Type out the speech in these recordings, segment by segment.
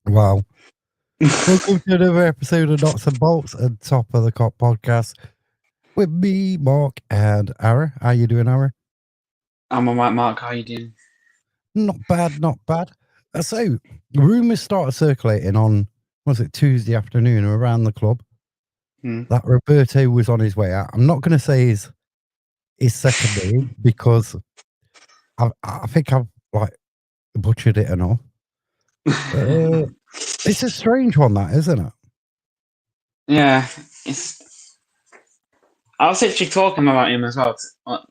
Wow. Welcome to another episode of Notts&bolts and Top of the Cop podcast with me, Mark, and Ara. How you doing, Ara? I'm alright, Mark. How you doing? Not bad, not bad. So, rumours started circulating on, was it Tuesday afternoon around the club that Roberto was on his way out. I'm not going to say his second name because I think I've like butchered it enough. It's a strange one, that, isn't it? Yeah, I was actually talking about him as well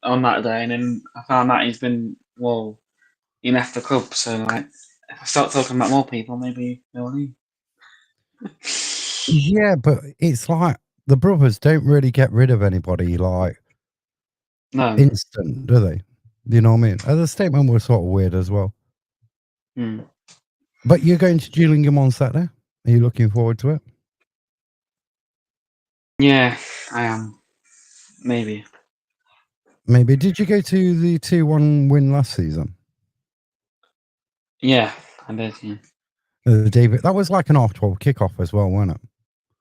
on that day, and then I found out he left the club. So like, if I start talking about more people, maybe they'll leave. Yeah, but it's like the brothers don't really get rid of anybody like No. instant, do they? You know what I mean? The statement was sort of weird as well. But you're going to Gillingham on Saturday? Are you looking forward to it? Yeah, I am. Maybe. Maybe. Did you go to the 2-1 win last season? Yeah, I did. Yeah. David, that was like an half 12 kickoff as well, wasn't it?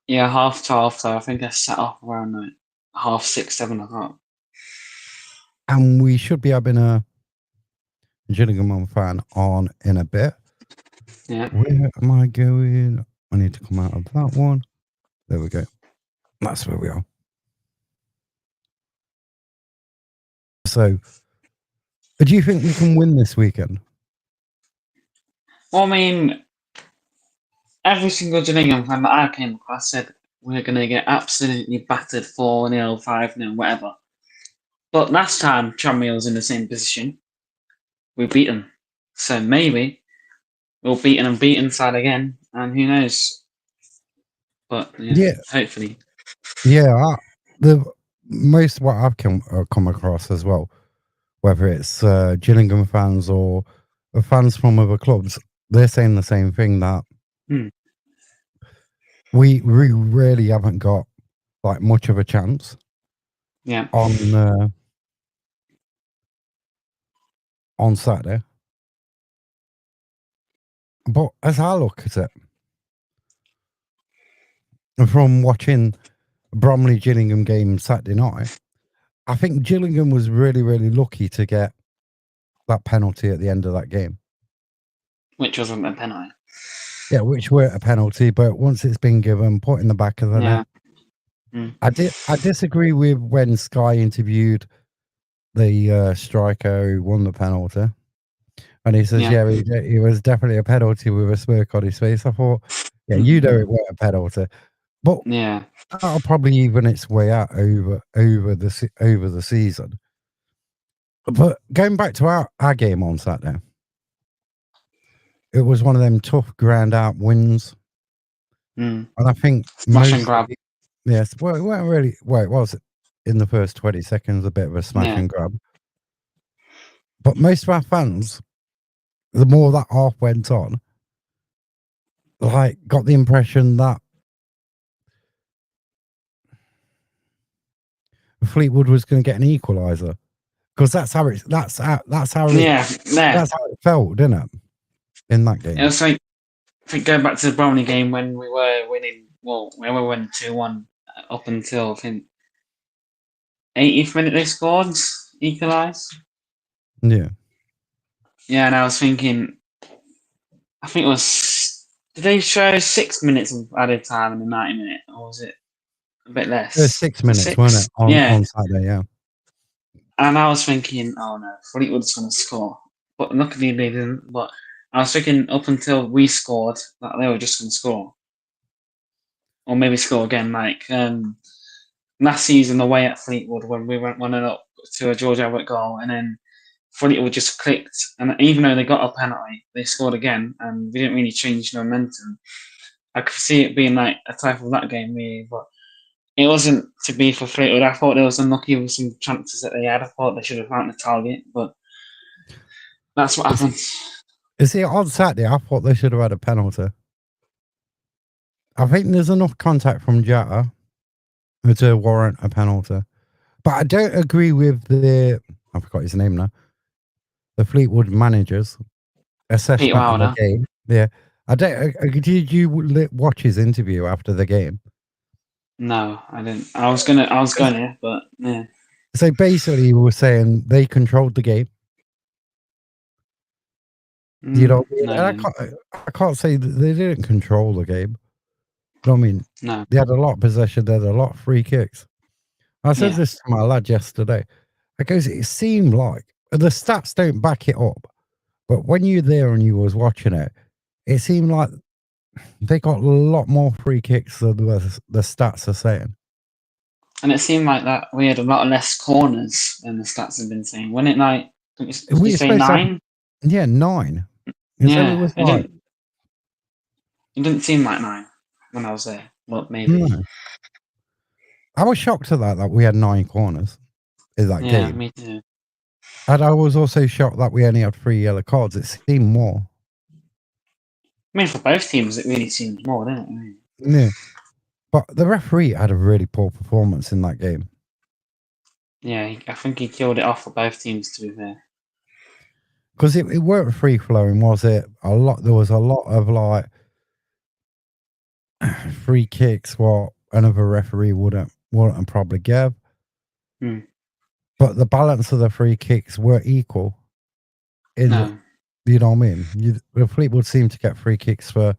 Yeah, 12:30. So I think I set off around like 6:30, 7 o'clock. And we should be having a Gillingham fan on in a bit. Yeah. Where am I going? I need to come out of that one. There we go. That's where we are. So, do you think we can win this weekend? Well, I mean, every single Gillingham fan that I came across said we're going to get absolutely battered 4-0, 5-0, whatever. But last time Tranmere was in the same position, we beat them. So maybe we'll beat them beat inside again, and who knows? But yeah. Hopefully. Yeah, the most of what I've come across as well, whether it's Gillingham fans or fans from other clubs, they're saying the same thing, that we really haven't got like much of a chance. Yeah. On Saturday. But as I look at it, from watching Bromley Gillingham game Saturday night, I think Gillingham was really, really lucky to get that penalty at the end of that game. Which wasn't a penalty. Yeah, which weren't a penalty, but once it's been given, put in the back of the net. I disagree with when Sky interviewed the striker who won the penalty, and he says, "Yeah, it was definitely a penalty," with a smirk on his face. I thought, yeah, you know, it wasn't a penalty, but yeah, that'll probably even its way out over the season. But going back to our game on Saturday, it was one of them tough ground out wins. And I think smash and grab. Yes, well, it weren't really. Well, it was in the first 20 seconds a bit of a smash and grab. But most of our fans, the more that half went on, like got the impression that Fleetwood was going to get an equaliser, because that's how it felt, didn't it? In that game, it was like, I think going back to the Bromley game when we were winning. Well, when we went 2-1 up until I think 80th minute they scored, equalised. Yeah. Yeah, and I was thinking, I think it was, did they show 6 minutes of added time in the 90 minute, or was it a bit less? 6 minutes, wasn't it? On Saturday, yeah. And I was thinking, oh no, Fleetwood's going to score. But luckily they didn't. But I was thinking up until we scored that they were just going to score. Or maybe score again, like last season away at Fleetwood when we went 1-0 up to a George Abbott goal, and then Fleetwood just clicked. And even though they got a penalty, they scored again, and we didn't really change the momentum. I could see it being like a type of that game, really, but it wasn't to be for Fleetwood. I thought they was unlucky with some chances that they had. I thought they should have found the target, but that's what happened. See, on Saturday, I thought they should have had a penalty. I think there's enough contact from Jata to warrant a penalty. But I don't agree with I forgot his name now, the Fleetwood managers, Pete assessment of the Wilder. game. Yeah, I don't. Did you watch his interview after the game? No, I didn't. I was gonna, but yeah. So basically, he was saying they controlled the game. You know, No, I and didn't. I can't say that they didn't control the game. You know what I mean? No. They had a lot of possession. They had a lot of free kicks. I said Yeah. this to my lad yesterday. I goes, it seemed like the stats don't back it up, but when you're there and you was watching it, it seemed like they got a lot more free kicks than the stats are saying. And it seemed like that we had a lot less corners than the stats have been saying. Wasn't it like, did you We're say supposed to have, 9? yeah, 9. And so it Yeah. was like, It didn't seem like 9 when I was there. Well, maybe. no. I was shocked at that we had 9 corners in that Yeah, game. me too. And I was also shocked that we only had 3 yellow cards. It seemed more. I mean, for both teams, it really seemed more, didn't it? Yeah. But the referee had a really poor performance in that game. Yeah, I think he killed it off for both teams, to be fair. Because it weren't free flowing, was it? There was a lot of like free kicks what another referee wouldn't probably give. Hmm. But the balance of the free kicks were equal. No. You know what I mean? The Fleetwood seemed to get free kicks for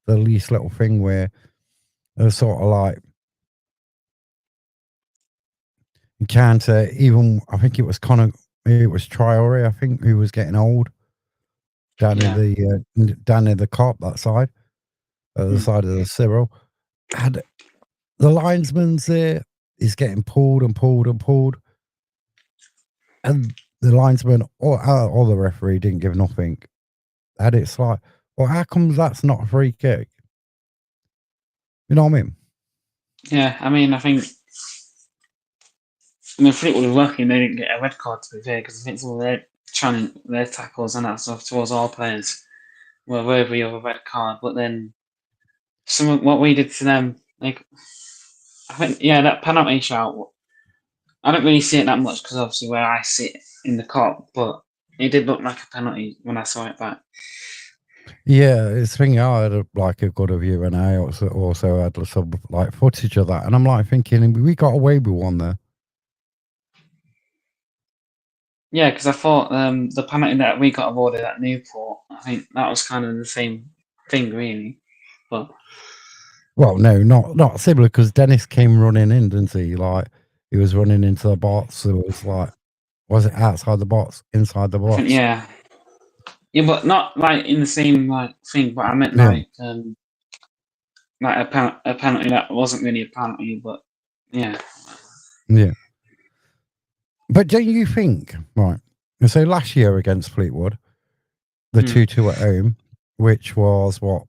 the least little thing where they're sort of like Cantor, even I think it was Traore, I think, who was getting old down in the cop that side, the side of the Cyril. Had the linesman's there is getting pulled and pulled and pulled, and the linesman or the referee didn't give nothing. And it's like, well, how comes that's not a free kick? You know what I mean? Yeah, I mean, Fleetwood was lucky they didn't get a red card, to be fair, because I think some of their tackles and that stuff towards our players were worthy of a red card. But then some of what we did to them, like, I think, that penalty shout, I don't really see it that much because obviously where I sit in the cop, but it did look like a penalty when I saw it back. Yeah, it's thinking I had a good view, and I also had some like footage of that, and I'm like thinking we got away with one there. Yeah, because I thought the penalty that we got awarded at Newport, I think that was kind of the same thing, really. But Well, no, not similar, because Dennis came running in, didn't he? Like he was running into the box. It was like, was it outside the box, inside the I think, box? yeah, but not like in the same like thing. But I meant Yeah, like a penalty that wasn't really a penalty, but yeah. yeah. But don't you think, right? So last year against Fleetwood, the 2-2 at home, which was what,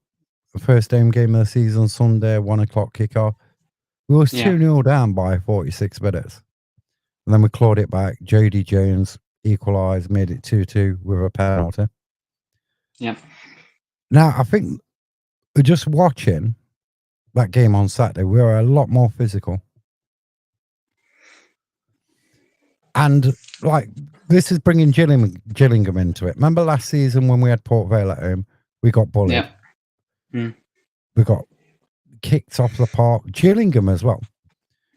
the first home game of the season, Sunday, 1:00 kickoff. We was 2-0 down by 46 minutes. And then we clawed it back. Jody Jones equalised, made it 2-2 with a penalty. Yeah. Now, I think just watching that game on Saturday, we were a lot more physical. And like, this is bringing Gillingham into it. Remember last season when we had Port Vale at home? We got bullied. Yeah. We got kicked off the park. Gillingham as well.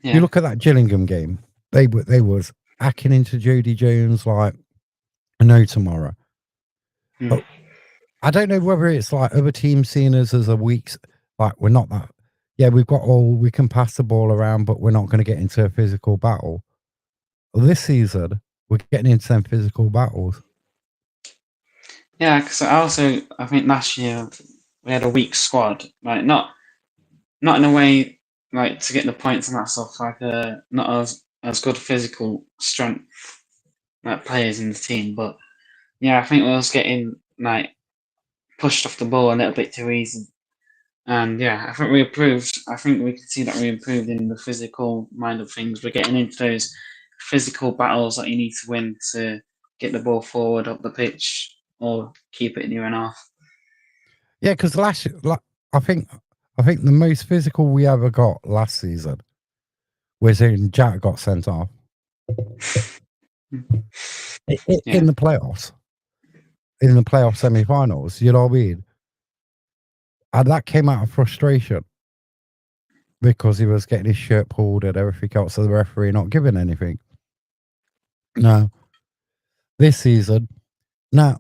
Yeah. You look at that Gillingham game, they was hacking into Jody Jones like no tomorrow. But I don't know whether it's like other teams seeing us as a weak, like we're not that. Yeah, we can pass the ball around, but we're not going to get into a physical battle. Well, this season, we're getting into some physical battles. Yeah, because I think last year we had a weak squad, like not in a way like to get the points and that stuff, like not as good physical strength like players in the team, but yeah, I think we was getting like pushed off the ball a little bit too easy. And yeah, I think we improved. I think we can see that we improved in the physical mind of things. We're getting into those physical battles that you need to win to get the ball forward up the pitch or keep it in your own half. Yeah, because I think the most physical we ever got last season was when Jack got sent off in the playoffs. in the playoff semi-finals. You know what I mean? And that came out of frustration because he was getting his shirt pulled and everything else, so the referee not giving anything. Now, this season, now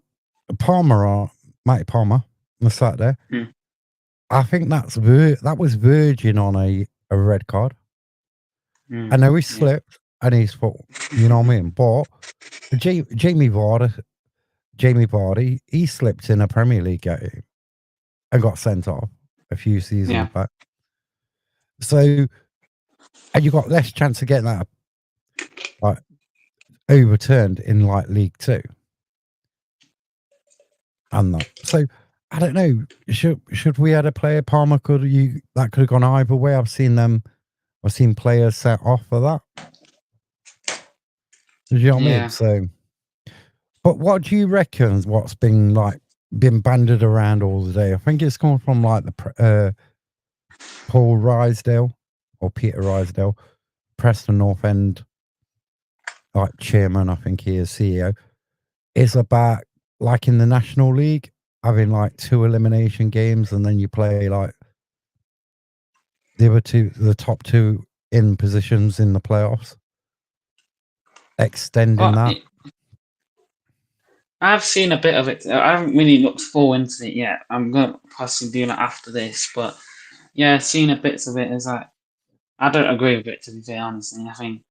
Matty Palmer, on Saturday, I think that was verging on a red card. I know he slipped and his foot, you know what I mean? But Jamie Vardy, he slipped in a Premier League game and got sent off a few seasons back. So, and you got less chance of getting that like overturned in like League Two. And that. So I don't know. Should we had a player Palmer that could have gone either way? I've seen players set off for that. Do you know what I mean? So, but what do you reckon? What's been bandied around all the day? I think it's coming from like the Paul Rysdale or Peter Rysdale, Preston North End, like chairman. I think he is CEO. It's about like in the National League having like 2 elimination games, and then you play like the top 2 in positions in the playoffs. Extending that. I've seen a bit of it. I haven't really looked full into it yet. I'm going to possibly do that after this, but yeah, seeing a bits of it is like, I don't agree with it, to be fair, honestly. I think,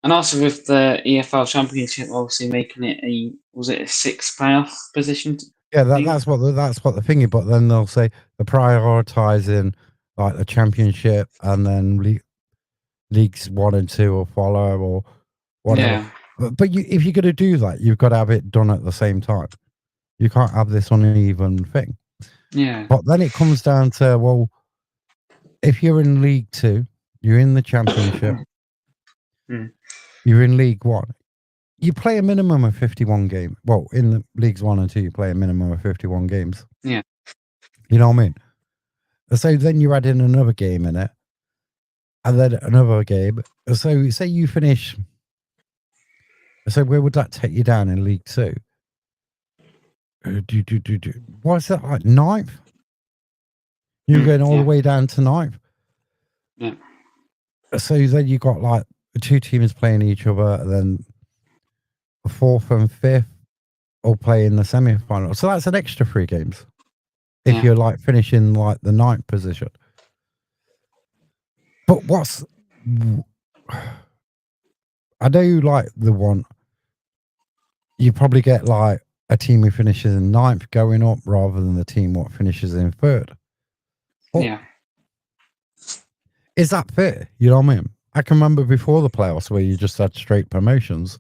and also with the EFL Championship, obviously making it a 6th playoff position? Yeah, that's what the thing is. But then they'll say they're prioritizing like the Championship, and then leagues 1 and 2 will follow or whatever. Yeah. But if you're going to do that, you've got to have it done at the same time. You can't have this uneven thing. Yeah. But then it comes down to, well, if you're in League 2, you're in the Championship, you're in League 1, you play a minimum of 51 games. Well, in the Leagues 1 and 2, you play a minimum of 51 games. Yeah. You know what I mean? So then you add in another game in it, and then another game. So say you finish. So where would that take you down in League 2? What's that, like 9th? You're going all the way down to 9th. Yeah. So then you got like 2 teams playing each other, and then 4th and 5th all play in the semi-final. So that's an extra 3 games if you're like finishing like the 9th position. But I know like the one, you probably get like a team who finishes in 9th going up rather than the team what finishes in 3rd. But is that fair? You know what I mean? I can remember before the playoffs where you just had straight promotions.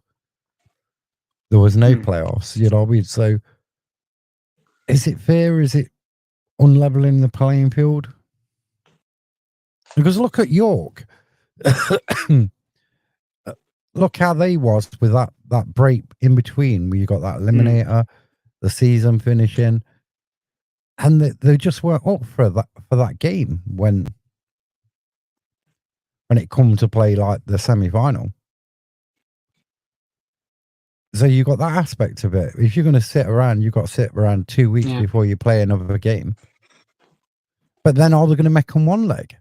There was no playoffs, you know what I mean? So is it fair? Is it unleveling the playing field? Because look at York. Look how they was with that break in between where you got that eliminator, the season finishing, and they just weren't up for that game when it come to play like the semi-final. So you got that aspect of it. If you're going to sit around, you've got to sit around 2 weeks before you play another game. But then are they going to make them one leg?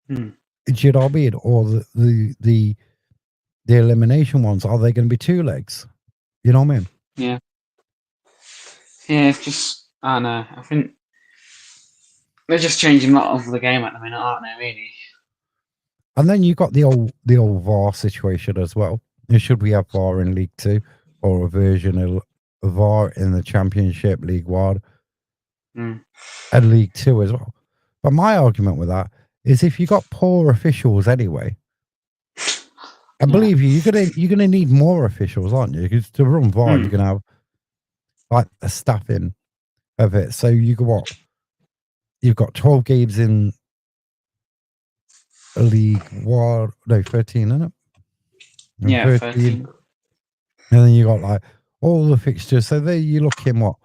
Do you know what I mean? Or the elimination ones, are they going to be 2 legs? You know what I mean? Yeah. Yeah, it's just, I don't know. I think they're just changing a lot of the game at the minute, aren't they, really? And then you got the old VAR situation as well. Should we have VAR in League 2 or a version of VAR in the Championship, League 1 and League 2 as well? But my argument with that is if you got poor officials anyway, and believe you, you're gonna need more officials, aren't you? Because to run VAR, you're gonna have like a staffing of it. So you got what? You've got 12 games in League 1, no 13, isn't it? Yeah, 13. And then you got like all the fixtures. So there you're looking what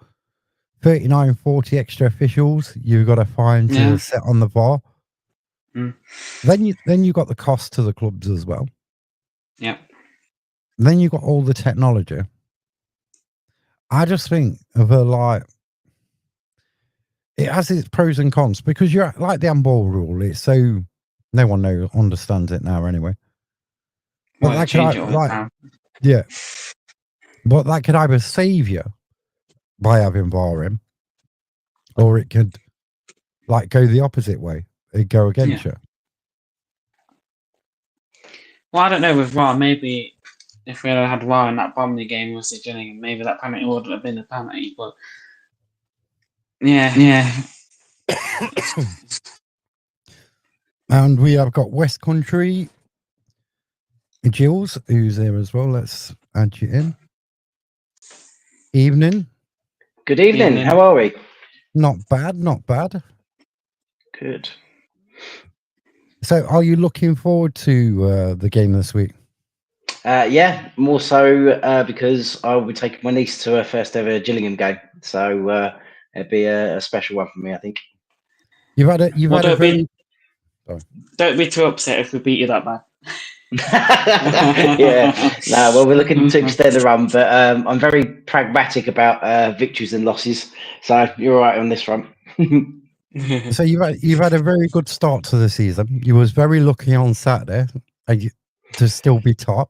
39, 40 extra officials you've got to find to set on the VAR. Then you got the cost to the clubs as well. Yeah. Then you got all the technology. I just think like it has its pros and cons because you're like the handball rule. It's so no one understands it now anyway. But Well, they that could change it all the time. yeah, but that could either save you by having VAR in, or it could like go the opposite way. It'd go against you. Well, I don't know with VAR. Maybe if we had VAR in that Bromley game with Gillingham, maybe that penalty wouldn't have been a penalty. But yeah. And we have got West Country Jules, who's here as well. Let's add you in. Evening. Good evening. How are we? Not bad, not bad. Good. So, are you looking forward to the game this week? Yeah, more so because I will be taking my niece to her first ever Gillingham game. So it'd be a special one for me, I think. Don't be too upset if we beat you that bad. Yeah, no. Well, we're looking to extend the run, but I'm very pragmatic about victories and losses. So you're all right on this front. So you've had a very good start to the season. You was very lucky on Saturday to still be top.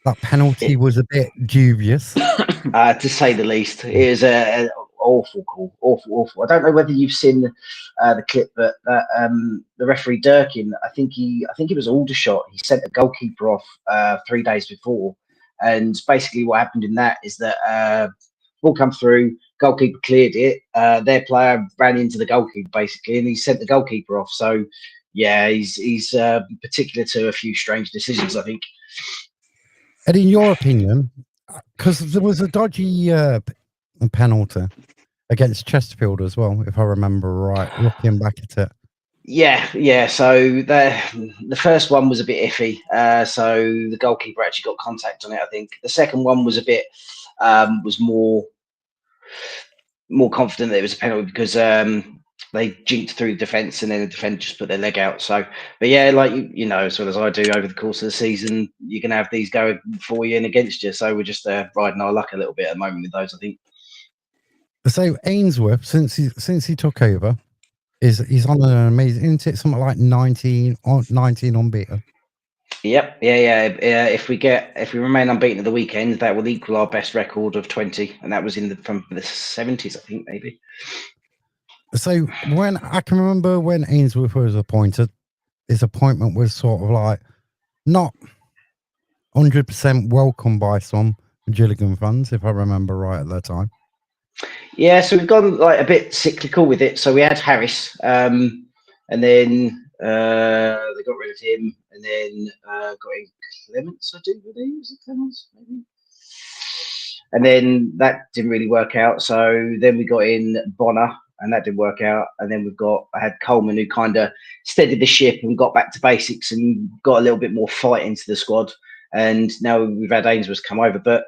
That penalty was a bit dubious, to say the least. It is an awful call, awful. I don't know whether you've seen the clip, but the referee Durkin, I think it was Aldershot. He sent a goalkeeper off 3 days before, and basically what happened in that is that ball come through, goalkeeper cleared it, their player ran into the goalkeeper basically, and he sent the goalkeeper off. So yeah, he's particular to a few strange decisions, I think. And in your opinion, because there was a dodgy penalty against Chesterfield as well, if I remember right, looking back at it. Yeah. So the first one was a bit iffy. So the goalkeeper actually got contact on it, I think. The second one was a bit was more confident that it was a penalty because they jinked through the defence and then the defence just put their leg out. So, but yeah, like you know, as well as I do over the course of the season, you're going to have these going for you and against you. So we're just riding our luck a little bit at the moment with those, I think. So Ainsworth, since he took over, he's on an amazing, isn't it? Something like 19 unbeaten. Yep, yeah. If we remain unbeaten at the weekend, that will equal our best record of 20, and that was from the 70s, I think, maybe. So when I can remember when Ainsworth was appointed, his appointment was sort of like not 100% welcome by some Gillingham fans, if I remember right at that time. Yeah, so we've gone like a bit cyclical with it. So we had Harris, and then they got rid of him, and then got in Clements, I do believe. Was it Clements? Maybe. And then that didn't really work out. So then we got in Bonner, and that didn't work out. And then I had Coleman, who kind of steadied the ship and got back to basics and got a little bit more fight into the squad. And now we've had Ainsworth come over. But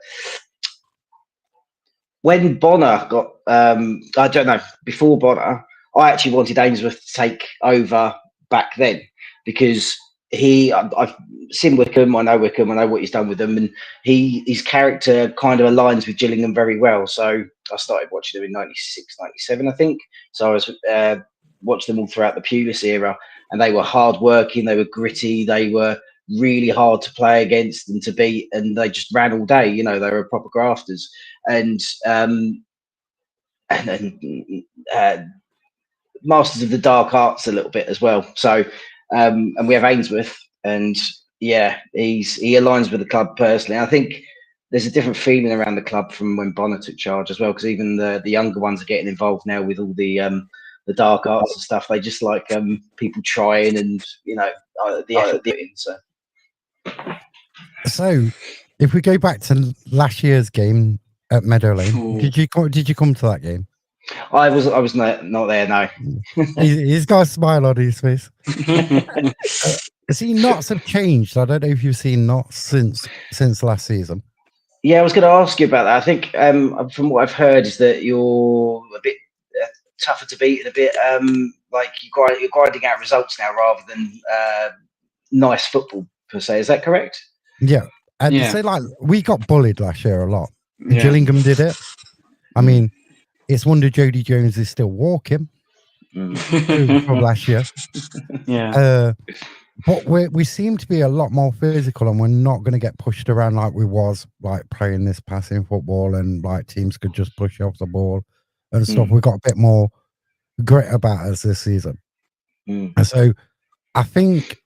when Bonner got, I don't know, before Bonner, I actually wanted Ainsworth to take over back then because I've seen Wickham, I know what he's done with them, and his character kind of aligns with Gillingham very well. So I started watching them in 96, 97, I think. So I was watching them all throughout the Pulis era, and they were hard-working, they were gritty, they were really hard to play against and to beat, and they just ran all day. You know, they were proper grafters. And masters of the dark arts a little bit as well. So, and we have Ainsworth, and yeah, he aligns with the club personally. I think there's a different feeling around the club from when Bonner took charge as well, because even the younger ones are getting involved now with all the dark arts and stuff. They just like people trying and the effort put in. So, if we go back to last year's game at Meadow Lane, did you come to that game? I was not there. No. He's got a smile on his face. See, Notts have changed. I don't know if you've seen Notts since last season. Yeah, I was going to ask you about that. I think from what I've heard is that you're a bit tougher to beat and a bit like you're grinding out results now rather than nice football per se. Is that correct? Yeah. And say like we got bullied last year a lot. Gillingham did it. I mean, it's wonder Jody Jones is still walking from last year. But we seem to be a lot more physical, and we're not going to get pushed around like we was like playing this passing football, and like teams could just push off the ball and stuff. We've got a bit more grit about us this season. And so I think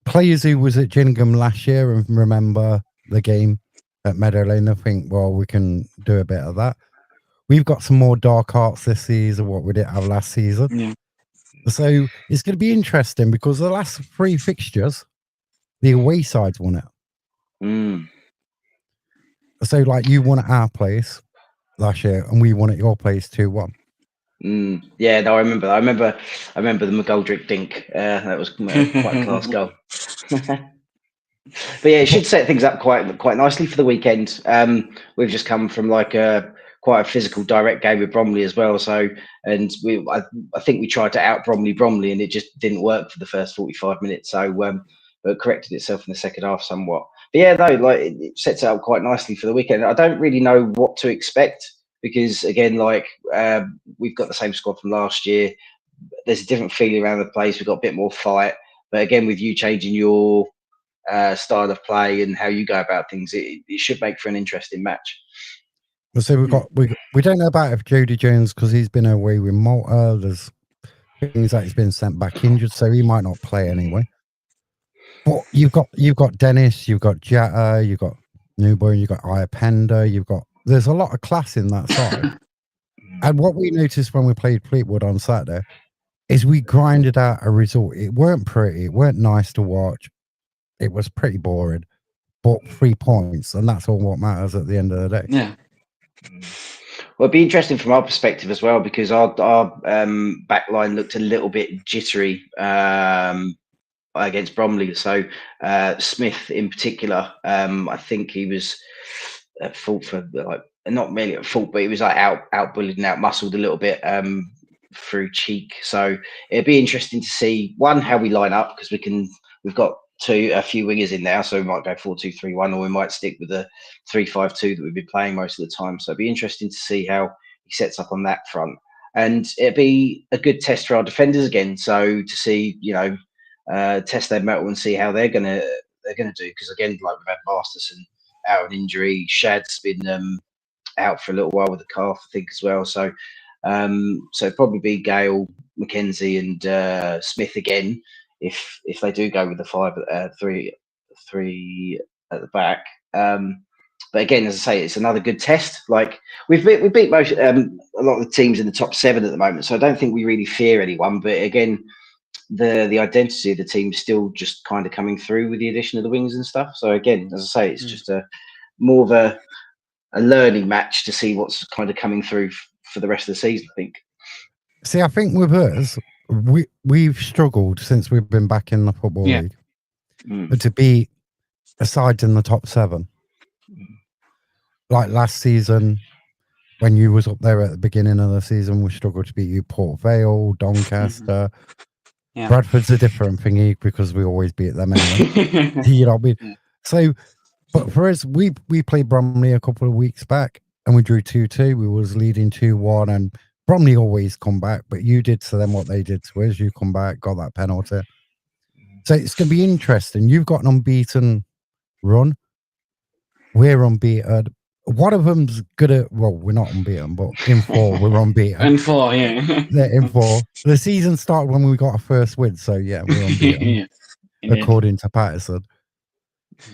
players who was at Gillingham last year and remember the game at Meadow Lane, I think, well, we can do a bit of that. We've got some more dark arts this season, what we didn't have last season. So it's going to be interesting because the last 3 fixtures, the away sides won it. So, like, you won at our place last year, and we won at your place 2-1. Yeah, no, I remember the McGoldrick dink. That was quite a class goal. But yeah, it should set things up quite nicely for the weekend. We've just come from like quite a physical, direct game with Bromley as well. So, and I think we tried to out Bromley, and it just didn't work for the first 45 minutes. So, but it corrected itself in the second half somewhat. But yeah, no, like it sets it up quite nicely for the weekend. I don't really know what to expect because, again, like we've got the same squad from last year. There's a different feeling around the place. We've got a bit more fight. But again, with you changing your style of play and how you go about things, it should make for an interesting match. So we don't know about if Jody Jones, because he's been away with Malta. There's things that he's been sent back injured, so he might not play anyway. But you've got Dennis, you've got Jatta, you've got Newborn, you've got Iapenda, there's a lot of class in that side. And what we noticed when we played Fleetwood on Saturday is we grinded out a result. It weren't pretty, it weren't nice to watch. It was pretty boring, but 3 points, and that's all what matters at the end of the day. Yeah. Well, it'd be interesting from our perspective as well because our back line looked a little bit jittery against Bromley. So Smith in particular, I think he was at fault for not merely at fault, but he was like out bullied and out muscled a little bit through cheek. So it'd be interesting to see how we line up because we've got a few wingers in now, so we might go 4-2-3-1, or we might stick with the 3-5-2 that we've been playing most of the time. So it'd be interesting to see how he sets up on that front, and it'd be a good test for our defenders again. So to see, test their mettle and see how they're gonna do. Because again, like we've had Masterson out an injury, Shad's been out for a little while with the calf, I think, as well. So it'd probably be Gale, McKenzie, and Smith again. If they do go with the 5-3 at the back, but again, as I say, it's another good test. Like we beat most a lot of the teams in the top 7 at the moment, so I don't think we really fear anyone. But again, the identity of the team is still just kind of coming through with the addition of the wings and stuff. So again, as I say, it's just more of a learning match to see what's kind of coming through for the rest of the season, I think. See, I think with us, we've struggled since we've been back in the Football League to beat a side in the top 7. Like last season, when you was up there at the beginning of the season, we struggled to beat you. Port Vale, Doncaster. Bradford's a different thingy because we always beat them anyway. You know what I mean? Yeah. So, but for us, we played Bromley a couple of weeks back and we drew 2-2. We was leading 2-1, and Bromley always come back, but you did to them what they did to us. You come back, got that penalty. So it's going to be interesting. You've got an unbeaten run. We're unbeaten. One of them's good at, well, we're not unbeaten, but in 4, we're unbeaten. In 4, yeah. In 4. The season started when we got our first win, so yeah, we're unbeaten, according to Patterson.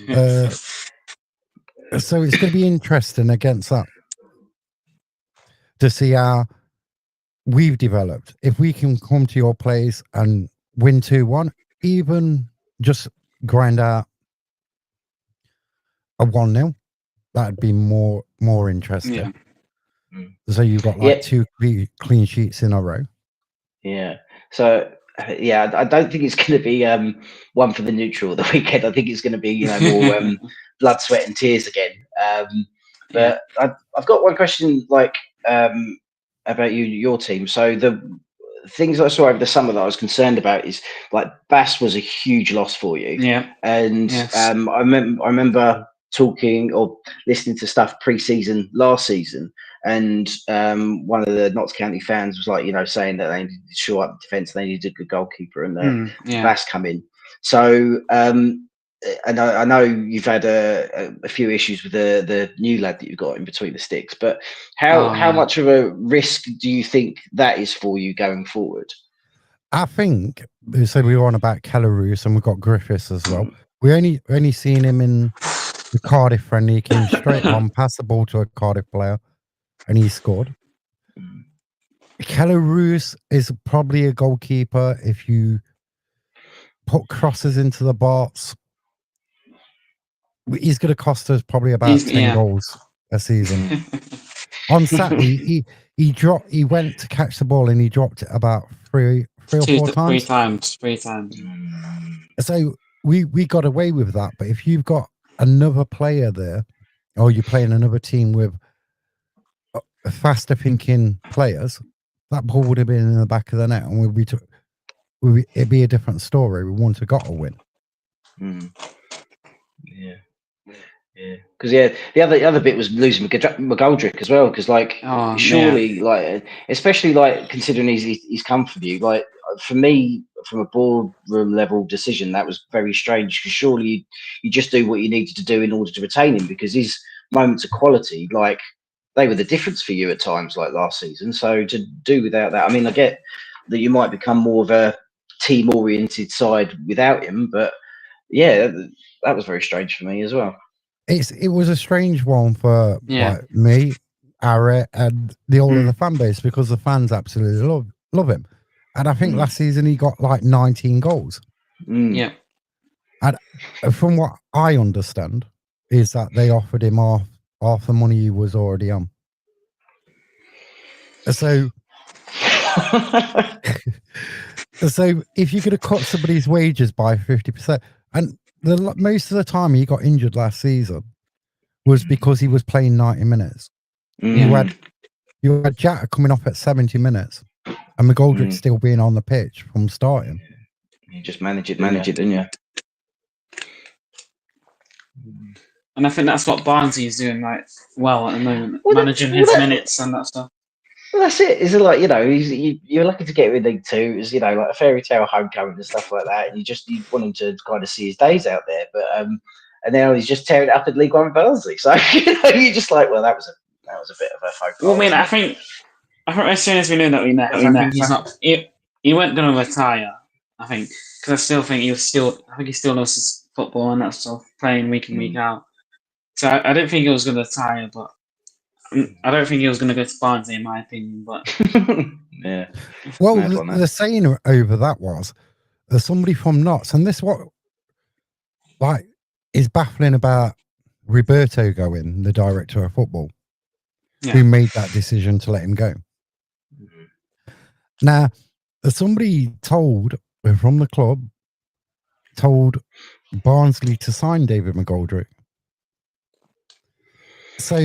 So it's going to be interesting against that to see how we've developed. If we can come to your place and win 2-1, even just grind out a 1-0, that'd be more interesting. Yeah. So you've got like 2 clean sheets in a row. Yeah. So yeah, I don't think it's going to be one for the neutral the weekend. I think it's going to be more blood, sweat, and tears again. But I've got one question about your team. So the things I saw over the summer that I was concerned about is like Bass was a huge loss for you. Yeah. And I remember talking or listening to stuff pre-season last season, and one of the Notts County fans was like, saying that they needed to shore up the defence, they needed a good goalkeeper, and Vass come in. So and I know you've had a few issues with the new lad that you've got in between the sticks, but how much of a risk do you think that is for you going forward? I think so. We were on about Kelleroos and we've got Griffiths as well. We only seen him in the Cardiff friendly. He came straight on, passed the ball to a Cardiff player, and he scored. Kelleroos is probably a goalkeeper if you put crosses into the box. He's going to cost us probably about 10 goals a season. On Saturday, he went to catch the ball and he dropped it about three or four times. Three times. So we got away with that. But if you've got another player there, or you're playing another team with faster thinking players, that ball would have been in the back of the net, and it'd be a different story. We wouldn't have got a win. Yeah. Because the other bit was losing McGoldrick as well. Because surely, especially considering he's come for you, for me, from a boardroom level decision, that was very strange. Because surely you just do what you needed to do in order to retain him, because his moments of quality, they were the difference for you at times, like last season. So to do without that, I mean, I get that you might become more of a team-oriented side without him, but yeah, that was very strange for me as well. It was a strange one for me, Ara, and all of the fan base, because the fans absolutely love him. And I think last season he got 19 goals. Yeah. And from what I understand is that they offered him half the money he was already on. So so if you're going to cut somebody's wages by 50%, and most of the time he got injured last season was because he was playing 90 minutes. You had Jack coming off at 70 minutes and McGoldrick still being on the pitch from starting. You just manage it, didn't you? And I think that's what Barnsley is doing well at the moment, managing his minutes and that stuff. Well, that's it. Is it you're lucky to get with League Two. It's like a fairy tale homecoming and stuff like that. And you want him to kind of see his days out there, but and now he's just tearing it up in League One with Barnsley. So you're just like, well, that was a bit of a faux pas. Well, I mean, I think as soon as we knew that we met, I think he's not. He weren't going to retire. I think because I still think he still knows his football and that stuff, playing week in week out. So I didn't think he was going to retire, but I don't think he was going to go to Barnsley, in my opinion. But yeah. Well, the saying over that was there's somebody from Notts, and this what is baffling about Roberto going, the director of football, who made that decision to let him go. Now, somebody from the club told Barnsley to sign David McGoldrick. So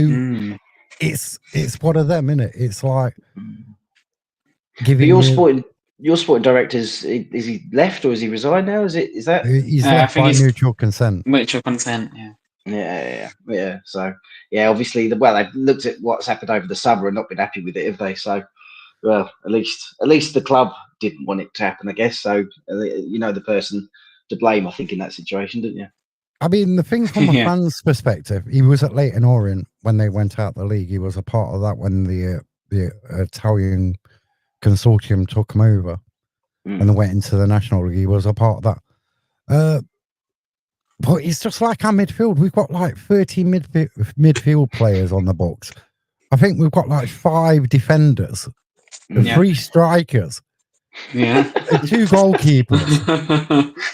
it's one of them, isn't it? It's like giving your sporting director is he left or is he resigned now? Is that he's left by mutual consent? Mutual consent, yeah. So obviously, they've looked at what's happened over the summer and not been happy with it, have they? So, well, at least the club didn't want it to happen, I guess. So the person to blame, I think, in that situation, didn't you? I mean, the thing from a fan's perspective, he was at Leyton Orient when they went out the league. He was a part of that when the Italian consortium took him over and they went into the National League. He was a part of that. But it's just like our midfield. We've got 30 midfield players on the books. I think we've got 5 defenders, 3 strikers, and 2 goalkeepers.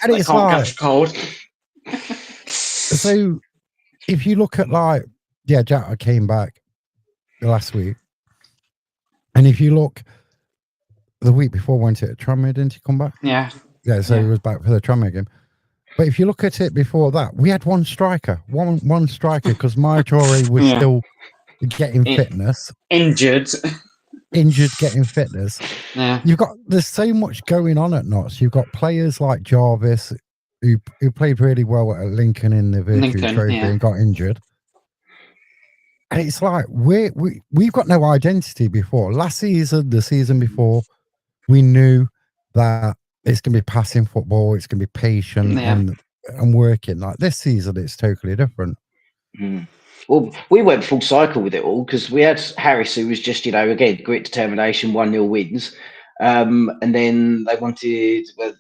And it's can't catch cold. So if you look at Jack came back last week, and if you look the week before, went it Tranmere, didn't he come back? So he was back for the Tranmere game. But if you look at it before that, we had one striker because Maitore was still getting fitness, injured getting fitness. There's so much going on at Notts. You've got players like Jarvis who played really well at Lincoln in the Virtue Trophy and got injured. And it's like we've got no identity before. Last season, the season before, we knew that it's gonna be passing football, it's gonna be patient and working. Like this season, it's totally different. Well, we went full cycle with it all because we had Harris, who was just, again, grit, determination, 1-0 wins. And then they wanted, well,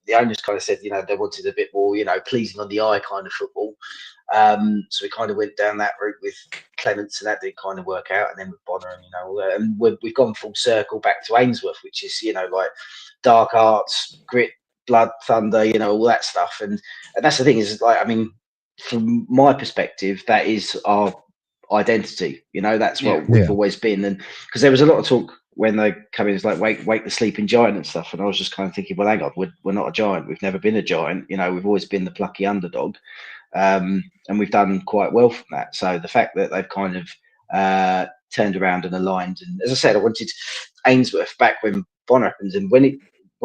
the owners kind of said, they wanted a bit more, pleasing on the eye kind of football. So we kind of went down that route with Clements, and that didn't kind of work out. And then with Bonner, and we've gone full circle back to Ainsworth, which is, like dark arts, grit, blood, thunder, all that stuff. And that's the thing is, like, I mean, from my perspective, that is our identity. That's what we've always been. And because there was a lot of talk when they come in, it's like wake the sleeping giant and stuff. And I was just kind of thinking, well, hang on, we're not a giant. We've never been a giant. We've always been the plucky underdog. And we've done quite well from that. So the fact that they've kind of turned around and aligned, and as I said, I wanted Ainsworth back when Bonner happened, and when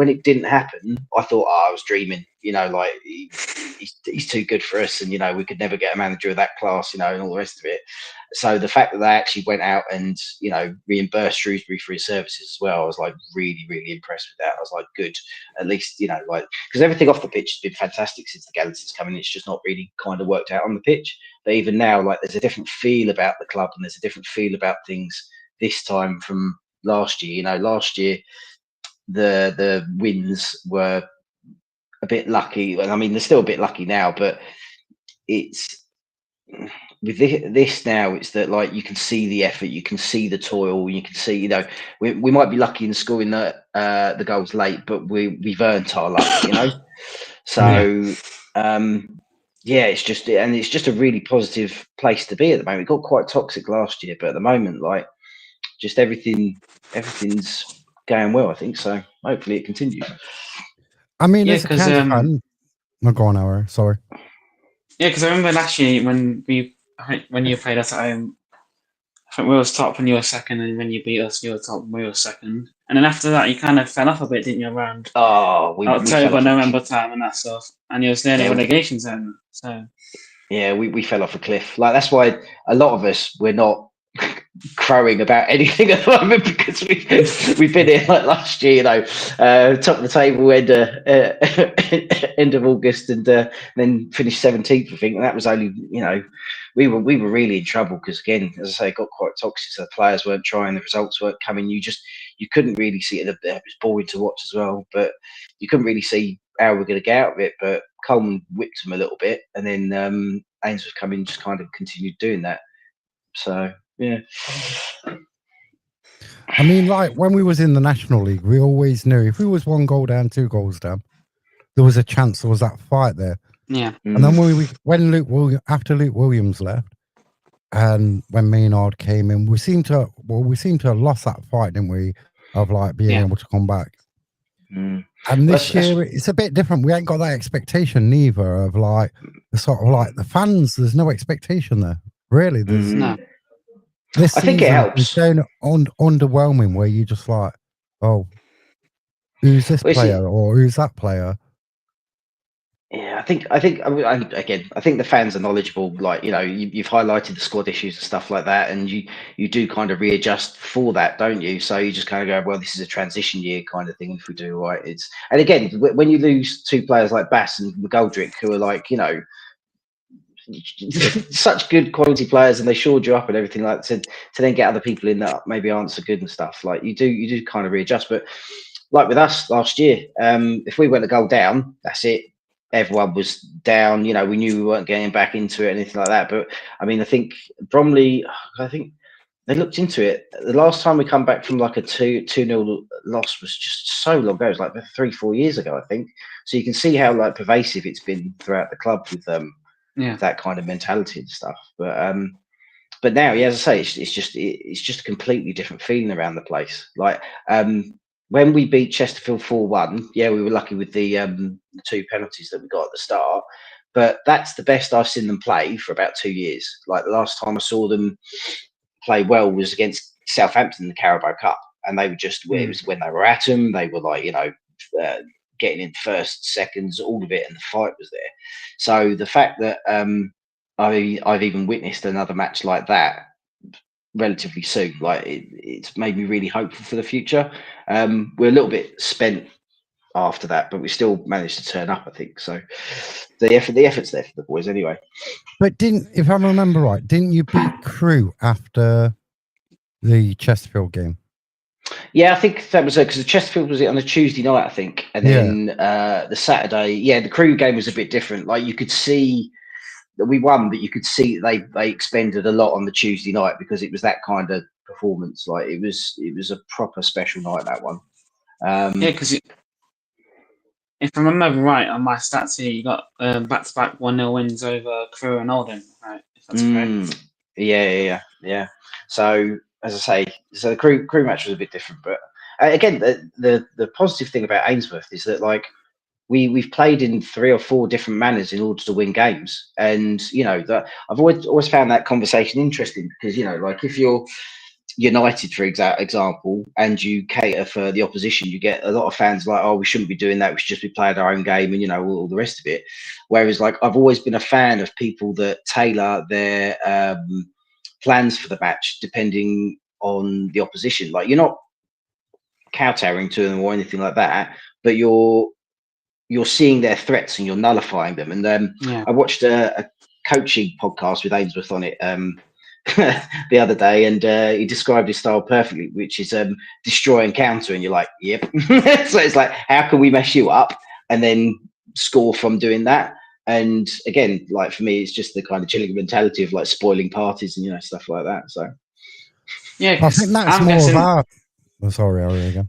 it didn't happen, I thought, I was dreaming. Like he's too good for us, and we could never get a manager of that class, and all the rest of it. So the fact that they actually went out and reimbursed Shrewsbury for his services as well, I was like really, really impressed with that. I was like, good, at least because everything off the pitch has been fantastic since the Gallantons come in. It's just not really kind of worked out on the pitch. But even now, like, there's a different feel about the club, and there's a different feel about things this time from last year. Last year the wins were a bit lucky. I mean, they're still a bit lucky now, but it's with this now, it's that, like, you can see the effort, you can see the toil, you can see, we might be lucky in scoring the goals late, but we've earned our luck, So it's just a really positive place to be at the moment. It got quite toxic last year, but at the moment, like, just everything's going well, I think. So hopefully it continues. I mean, as a county fan, no, go on, Ara. Sorry. Yeah, because I remember last year when you played us at home, I think we were top and you were second, and when you beat us, you were top and we were second. And then after that, you kind of fell off a bit, didn't you? Around October, November time and that stuff, and you was nearly relegation zone. So yeah, we fell off a cliff. Like, that's why a lot of us, we're not crowing about anything at the moment, because we've been here like last year, top of the table end of August, and then finished 17th, I think. And that was only, we were really in trouble because, again, as I say, it got quite toxic. So the players weren't trying, the results weren't coming. You couldn't really see it. It was boring to watch as well, but you couldn't really see how we're going to get out of it. But Coleman whipped them a little bit, and then Ainsworth come in, just kind of continued doing that. So yeah. I mean, like, when we was in the National League, we always knew if we was 1 goal down, 2 goals down, there was a chance there was that fight there. Yeah. And then after Luke Williams left, and when Maynard came in, we seem to have lost that fight, didn't we? Of like being able to come back. And this year it's a bit different. We ain't got that expectation neither of like the sort of like the fans. There's no expectation there, really. There's no. This season, I think it helps. It's so underwhelming, where you just like, oh, who's this player or who's that player? Yeah, I think again, I think the fans are knowledgeable. Like, you've highlighted the squad issues and stuff like that, and you do kind of readjust for that, don't you? So you just kind of go, well, this is a transition year kind of thing. If we do right, and again, when you lose 2 players like Bass and McGoldrick, who are like, such good quality players, and they shored you up and everything like that, to then get other people in that maybe aren't so good and stuff, like, you do kind of readjust. But like with us last year, if we went a goal down, that's it. Everyone was down. We knew we weren't getting back into it, anything like that. But I mean, I think Bromley, they looked into it. The last time we come back from like a 2-0 loss was just so long ago. It was like 3-4 years ago, I think. So you can see how, like, pervasive it's been throughout the club with that kind of mentality and stuff. But now, yeah, as I say, it's just a completely different feeling around the place. Like, when we beat Chesterfield 4-1, yeah, we were lucky with the 2 penalties that we got at the start. But that's the best I've seen them play for about 2 years. Like, the last time I saw them play well was against Southampton in the Carabao Cup, and they were just, it was when they were at them. They were like, getting in first, seconds, all of it, and the fight was there. So the fact that I've even witnessed another match like that relatively soon, like it's made me really hopeful for the future. We're a little bit spent after that, but we still managed to turn up, I think. So the effort's there for the boys anyway. But if I remember right, didn't you beat Crew after the Chesterfield game? Yeah, I think that was because the Chesterfield was it on a Tuesday night, I think, and then the Saturday. Yeah, the Crew game was a bit different. Like you could see that we won, but you could see they expended a lot on the Tuesday night because it was that kind of performance. Like it was a proper special night, that one. Yeah, because if I remember right on my stats here, you got back-to-back 1-0 wins over Crewe and Oldham, right? If that's correct. Yeah. So as I say, so the crew match was a bit different, but again, the positive thing about Ainsworth is that like we've played in 3 or 4 different manners in order to win games, and you know that I've always found that conversation interesting because you know like if you're United, for example, and you cater for the opposition, you get a lot of fans like, oh, we shouldn't be doing that. We should just be playing our own game and, you know, all the rest of it. Whereas, like, I've always been a fan of people that tailor their plans for the match depending on the opposition. Like, you're not kowtowing to them or anything like that, but you're seeing their threats and you're nullifying them. And I watched a coaching podcast with Ainsworth on it the other day, and he described his style perfectly, which is destroy and counter, and you're like, yep. So it's like, how can we mess you up and then score from doing that? And again, like for me, it's just the kind of Gillingham mentality of like spoiling parties and you know stuff like that. So yeah, I think that's more of our. Oh, sorry, Ari again.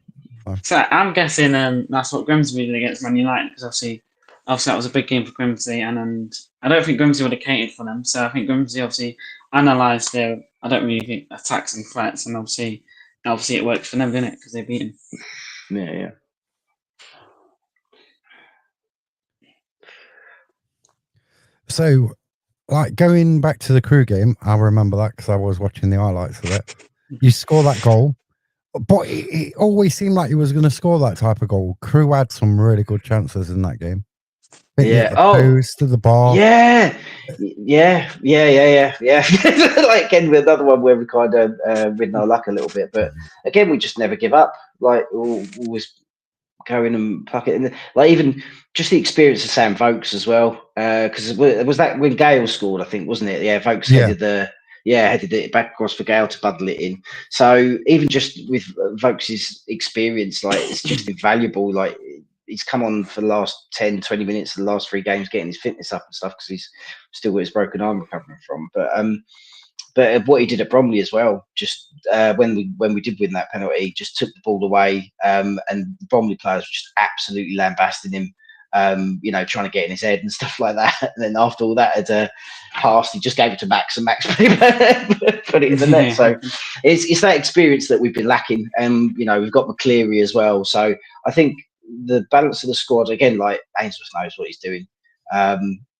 So I'm guessing that's what Grimsby did against Man United because obviously that was a big game for Grimsby, and I don't think Grimsby would have catered for them. So I think Grimsby obviously analysed their attacks and threats, and obviously it worked for them, didn't it? Because they beat him. Yeah. So, like going back to the Crew game, I remember that because I was watching the highlights of it. You score that goal, but it always seemed like he was going to score that type of goal. Crew had some really good chances in that game. Yeah. Post to the bar. Yeah. Like again, with another one where we kind of ridden our luck a little bit, but again, we just never give up. Like always go in and pluck it in. Like even just the experience of Sam Vokes as well, because was that when Gale scored? I think wasn't it? Yeah, Vokes headed it back across for Gale to bundle it in. So even just with Vokes' experience, like it's just invaluable. Like he's come on for the last 10, 20 minutes of the last 3 games, getting his fitness up and stuff because he's still got his broken arm recovering from. But what he did at Bromley as well, just when we did win that penalty, just took the ball away, and the Bromley players were just absolutely lambasting him, you know, trying to get in his head and stuff like that. And then after all that had passed, he just gave it to Max, and Max put it in the net. So it's that experience that we've been lacking, and you know we've got McCleary as well. So I think the balance of the squad again, like Ainsworth knows what he's doing.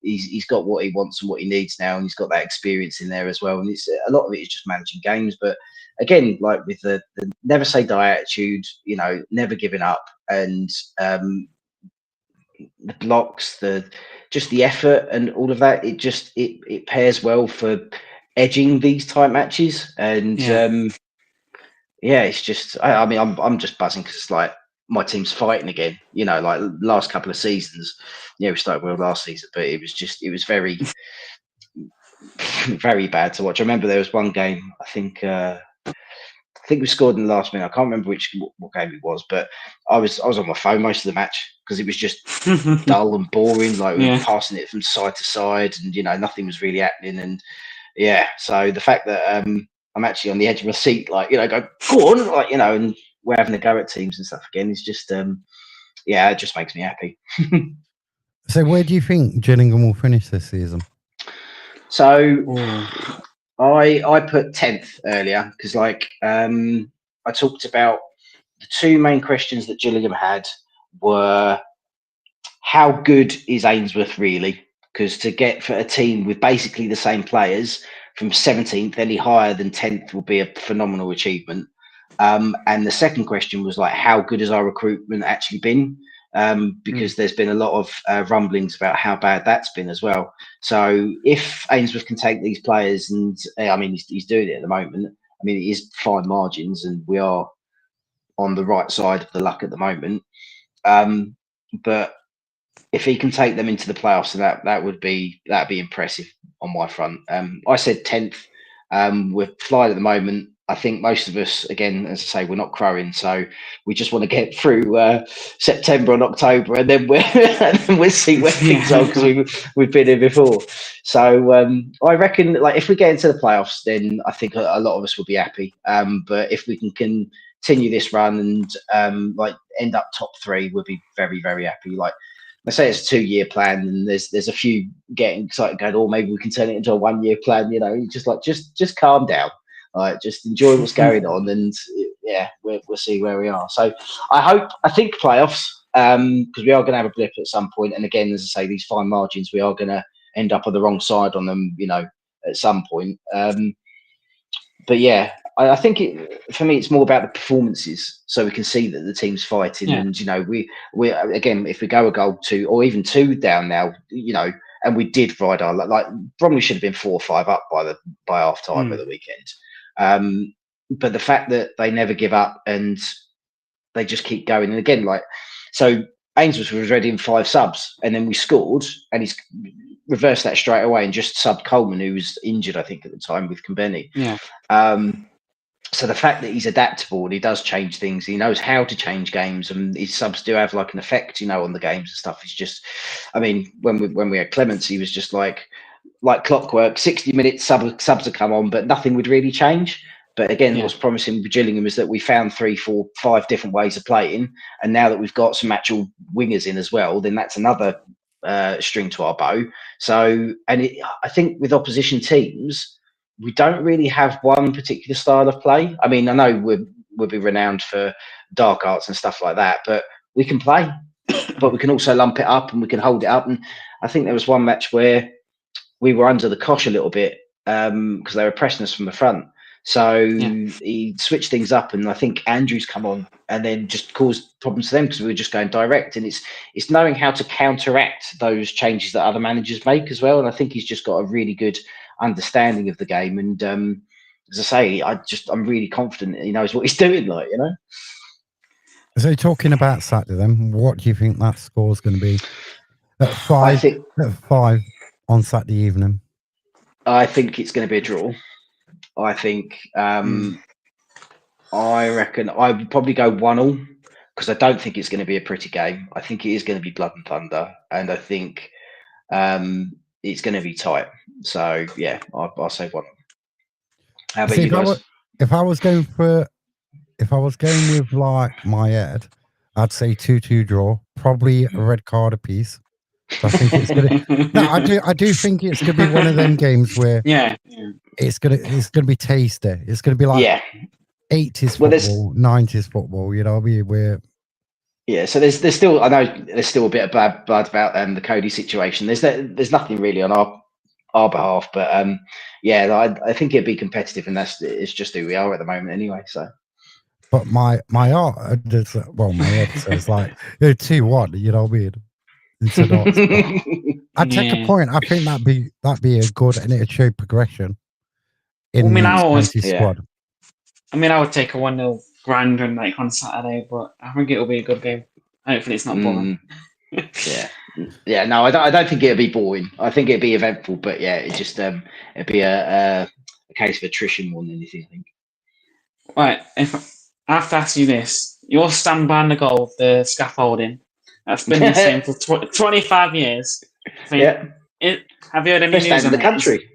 He's got what he wants and what he needs now, and he's got that experience in there as well. And it's a lot of it is just managing games, but again, like with the never say die attitude, you know, never giving up, and the blocks, just the effort and all of that. It pairs well for edging these type matches, and it's just I mean I'm just buzzing because it's like my team's fighting again, you know, like last couple of seasons. Yeah, we started well last season, but it was very, very bad to watch. I remember there was one game, I think we scored in the last minute. I can't remember what game it was, but I was on my phone most of the match because it was just dull and boring. Like we were passing it from side to side, and you know nothing was really happening. And so the fact that I'm actually on the edge of my seat, like you know, go on, like you know, and we're having a go at teams and stuff again. It's just it just makes me happy. So where do you think Gillingham will finish this season? So I put 10th earlier because like I talked about the 2 main questions that Gillingham had were how good is Ainsworth really? Because to get for a team with basically the same players from 17th any higher than 10th will be a phenomenal achievement. And the second question was like, how good has our recruitment actually been? because there's been a lot of rumblings about how bad that's been as well. So if Ainsworth can take these players, and I mean, he's doing it at the moment. I mean, it is fine margins, and we are on the right side of the luck at the moment. But if he can take them into the playoffs, that'd be impressive on my front. I said 10th. We're flying at the moment. I think most of us, again, as I say, we're not crowing, so we just want to get through September and October, and then we'll see where things are, because we've been here before. So I reckon, like, if we get into the playoffs, then I think a lot of us will be happy. But if we can continue this run and like end up top 3, we'll be very, very happy. Like, I say it's a 2-year plan, and there's a few getting excited, going, "Oh, maybe we can turn it into a 1-year plan." You know, just calm down, like, just enjoy what's going on, and yeah, we'll see where we are. So I think playoffs, because we are going to have a blip at some point, and again, as I say, these fine margins, we are going to end up on the wrong side on them, you know, at some point. But yeah, I think for me, it's more about the performances, so we can see that the team's fighting, and you know, we again, if we go a goal 2 or even 2 down now, you know, and we did ride our, like, Bromley should have been 4 or 5 up by half time at the weekend. But the fact that they never give up and they just keep going, and again, like, so Ainsworth was ready in 5 subs, and then we scored, and he's reversed that straight away and just subbed Coleman, who was injured, I think, at the time, with Combeni. So the fact that he's adaptable and he does change things, he knows how to change games, and his subs do have like an effect, you know, on the games and stuff. It's just, I mean, when we had Clements, he was just like clockwork. 60 minutes subs would come on, but nothing would really change. But again, what's promising with Gillingham is that we found 3, 4, 5 different ways of playing, and now that we've got some actual wingers in as well, then that's another string to our bow. So, and I think with opposition teams, we don't really have one particular style of play. I mean, I know we'll be renowned for dark arts and stuff like that, but we can play, but we can also lump it up and we can hold it up. And I think there was one match where we were under the cosh a little bit because they were pressing us from the front. So he switched things up, and I think Andrews come on and then just caused problems for them because we were just going direct. And it's knowing how to counteract those changes that other managers make as well. And I think he's just got a really good understanding of the game. And as I say, I'm really confident that he knows what he's doing, like, you know. So talking about Saturday, then, what do you think that score is going to be at 5? At 5 on Saturday evening. I think it's going to be a draw. I think I reckon I would probably go 1-1, because I don't think it's going to be a pretty game. I think it is going to be blood and thunder, and I think it's going to be tight. So yeah, I'll say 1-1. How about you guys? If I was going with like my head, I'd say 2-2 draw, probably a red card apiece. So I think it's gonna. No, I do think it's gonna be one of them games where it's gonna be tasty. It's gonna be like 80s football, 90s football. You know, so there's still, I know there's still a bit of bad blood about the Cody situation. There's nothing really on our behalf, but I think it'd be competitive, and it's just who we are at the moment anyway. So. But my heart, my head says like 2-1. You know what I mean? Into Notts. I'd take a point. I think that'd be a good, and it'd show progression in the squad. I mean, I would take a 1-0 grand run like on Saturday, but I think it'll be a good game. Hopefully, it's not boring. No, I don't think it'll be boring. I think it'll be eventful, but it just it'd be a case of attrition more than anything, I think. Right, if I have to ask you this, your stand behind the goal, the scaffolding, that's been the same for 25 years. Have you heard any news on in the country?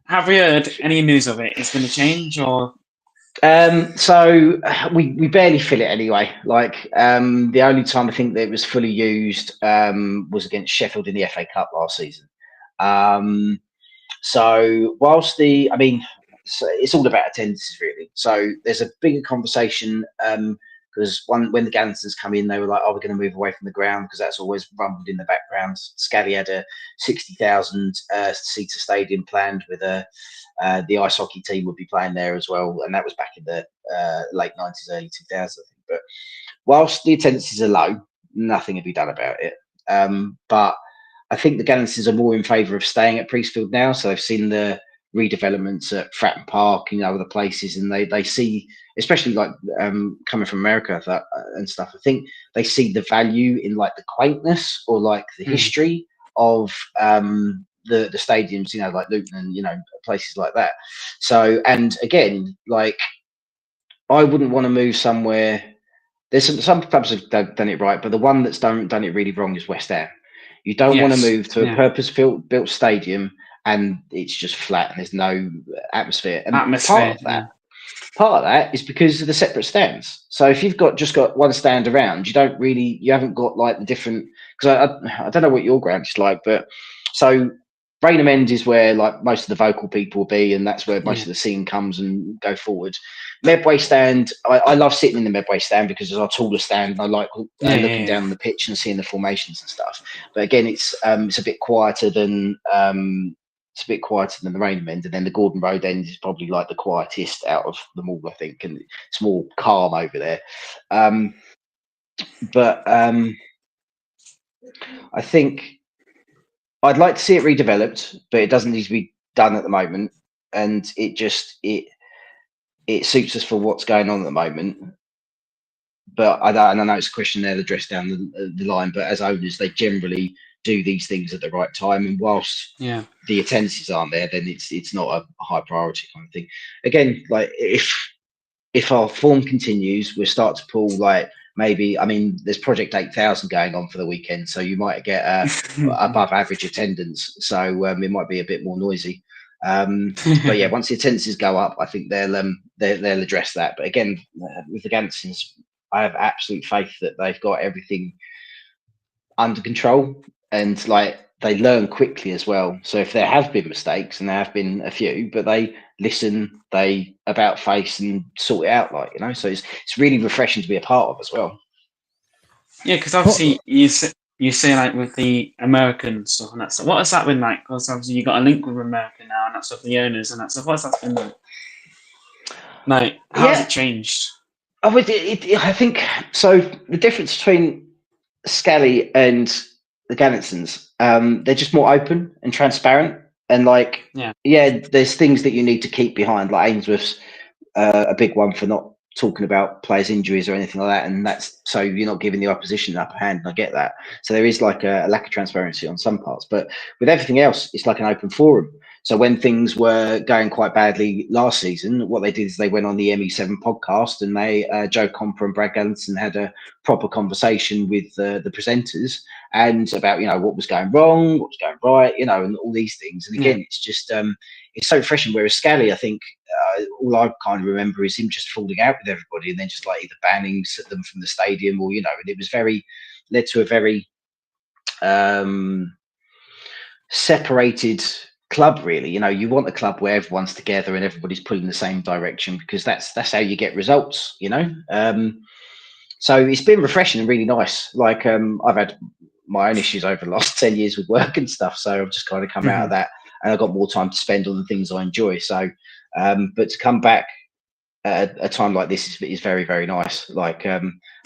Have we heard any news of it? It's going to change, or? So we barely fill it anyway. Like the only time I think that it was fully used was against Sheffield in the FA Cup last season. So whilst it's all about attendances really. So there's a bigger conversation because when the Gansons come in, they were like, "Oh, we're going to move away from the ground," because that's always rumbled in the background. Scally had a 60,000 seater stadium planned with the ice hockey team would be playing there as well, and that was back in the late 90s, early 2000s, I think. But whilst the attendances are low, nothing can be done about it. But I think the Gallantons are more in favour of staying at Priestfield now. So they've seen the redevelopments at Fratton Park and other places, and they see, especially like coming from America and stuff. I think they see the value in like the quaintness or like the history of the stadiums, like Luton and places like that. So, and again, like I wouldn't want to move somewhere. There's some clubs have done it right, but the one that's done it really wrong is West Ham. You don't want to move to a purpose-built stadium and it's just flat and there's no atmosphere. And part of that is because of the separate stands. So if you've just got one stand around, you haven't got like the different. Because I don't know what your ground is like, but so Rainham End is where like most of the vocal people will be, and that's where most of the scene comes and go forward. Medway stand, I love sitting in the Medway stand because it's our taller stand, and I like looking down on the pitch and seeing the formations and stuff. But again, it's a bit quieter than the Rainham End, and then the Gordon Road end is probably like the quietest out of them all, I think, and it's more calm over there. But I think I'd like to see it redeveloped, but it doesn't need to be done at the moment, and it suits us for what's going on at the moment. But I know it's a question they'll address down the line, but as owners, they generally do these things at the right time, and whilst the attendances aren't there, then it's not a high priority kind of thing. Again, like if our form continues, we'll start to pull like maybe, I mean, there's Project 8000 going on for the weekend, so you might get above average attendance, so it might be a bit more noisy. But yeah, once the attendances go up, I think they'll address that. But again, with the Gallantons, I have absolute faith that they've got everything under control, and like they learn quickly as well. So if there have been mistakes, and there have been a few, but they listen, they about face and sort it out, so it's really refreshing to be a part of as well. Yeah, because obviously you say like with the American stuff and that stuff. What has that been like? Because obviously you got a link with America now and that stuff, the owners and that stuff. What's that been like? Like, how's it changed? I think so. The difference between Scally and the Gallantons, they're just more open and transparent, and like there's things that you need to keep behind. Like Ainsworth's a big one for not talking about players' injuries or anything like that, and that's so you're not giving the opposition an upper hand. And I get that. So there is like a lack of transparency on some parts, but with everything else, it's like an open forum. So when things were going quite badly last season, what they did is they went on the ME7 podcast, and they Joe Comper and Brad Gallinson had a proper conversation with the presenters and about what was going wrong, what was going right, and all these things. And again, it's just it's so refreshing. Whereas Scally, I think all I kind of remember is him just falling out with everybody and then just like either banning them from the stadium or and it was led to a very separated club, really. You want a club where everyone's together and everybody's pulling the same direction, because that's how you get results. So it's been refreshing and really nice. Like I've had my own issues over the last 10 years with work and stuff, so I've just kind of come out of that, and I've got more time to spend on the things I enjoy. So but to come back at a time like this is very, very nice. Like I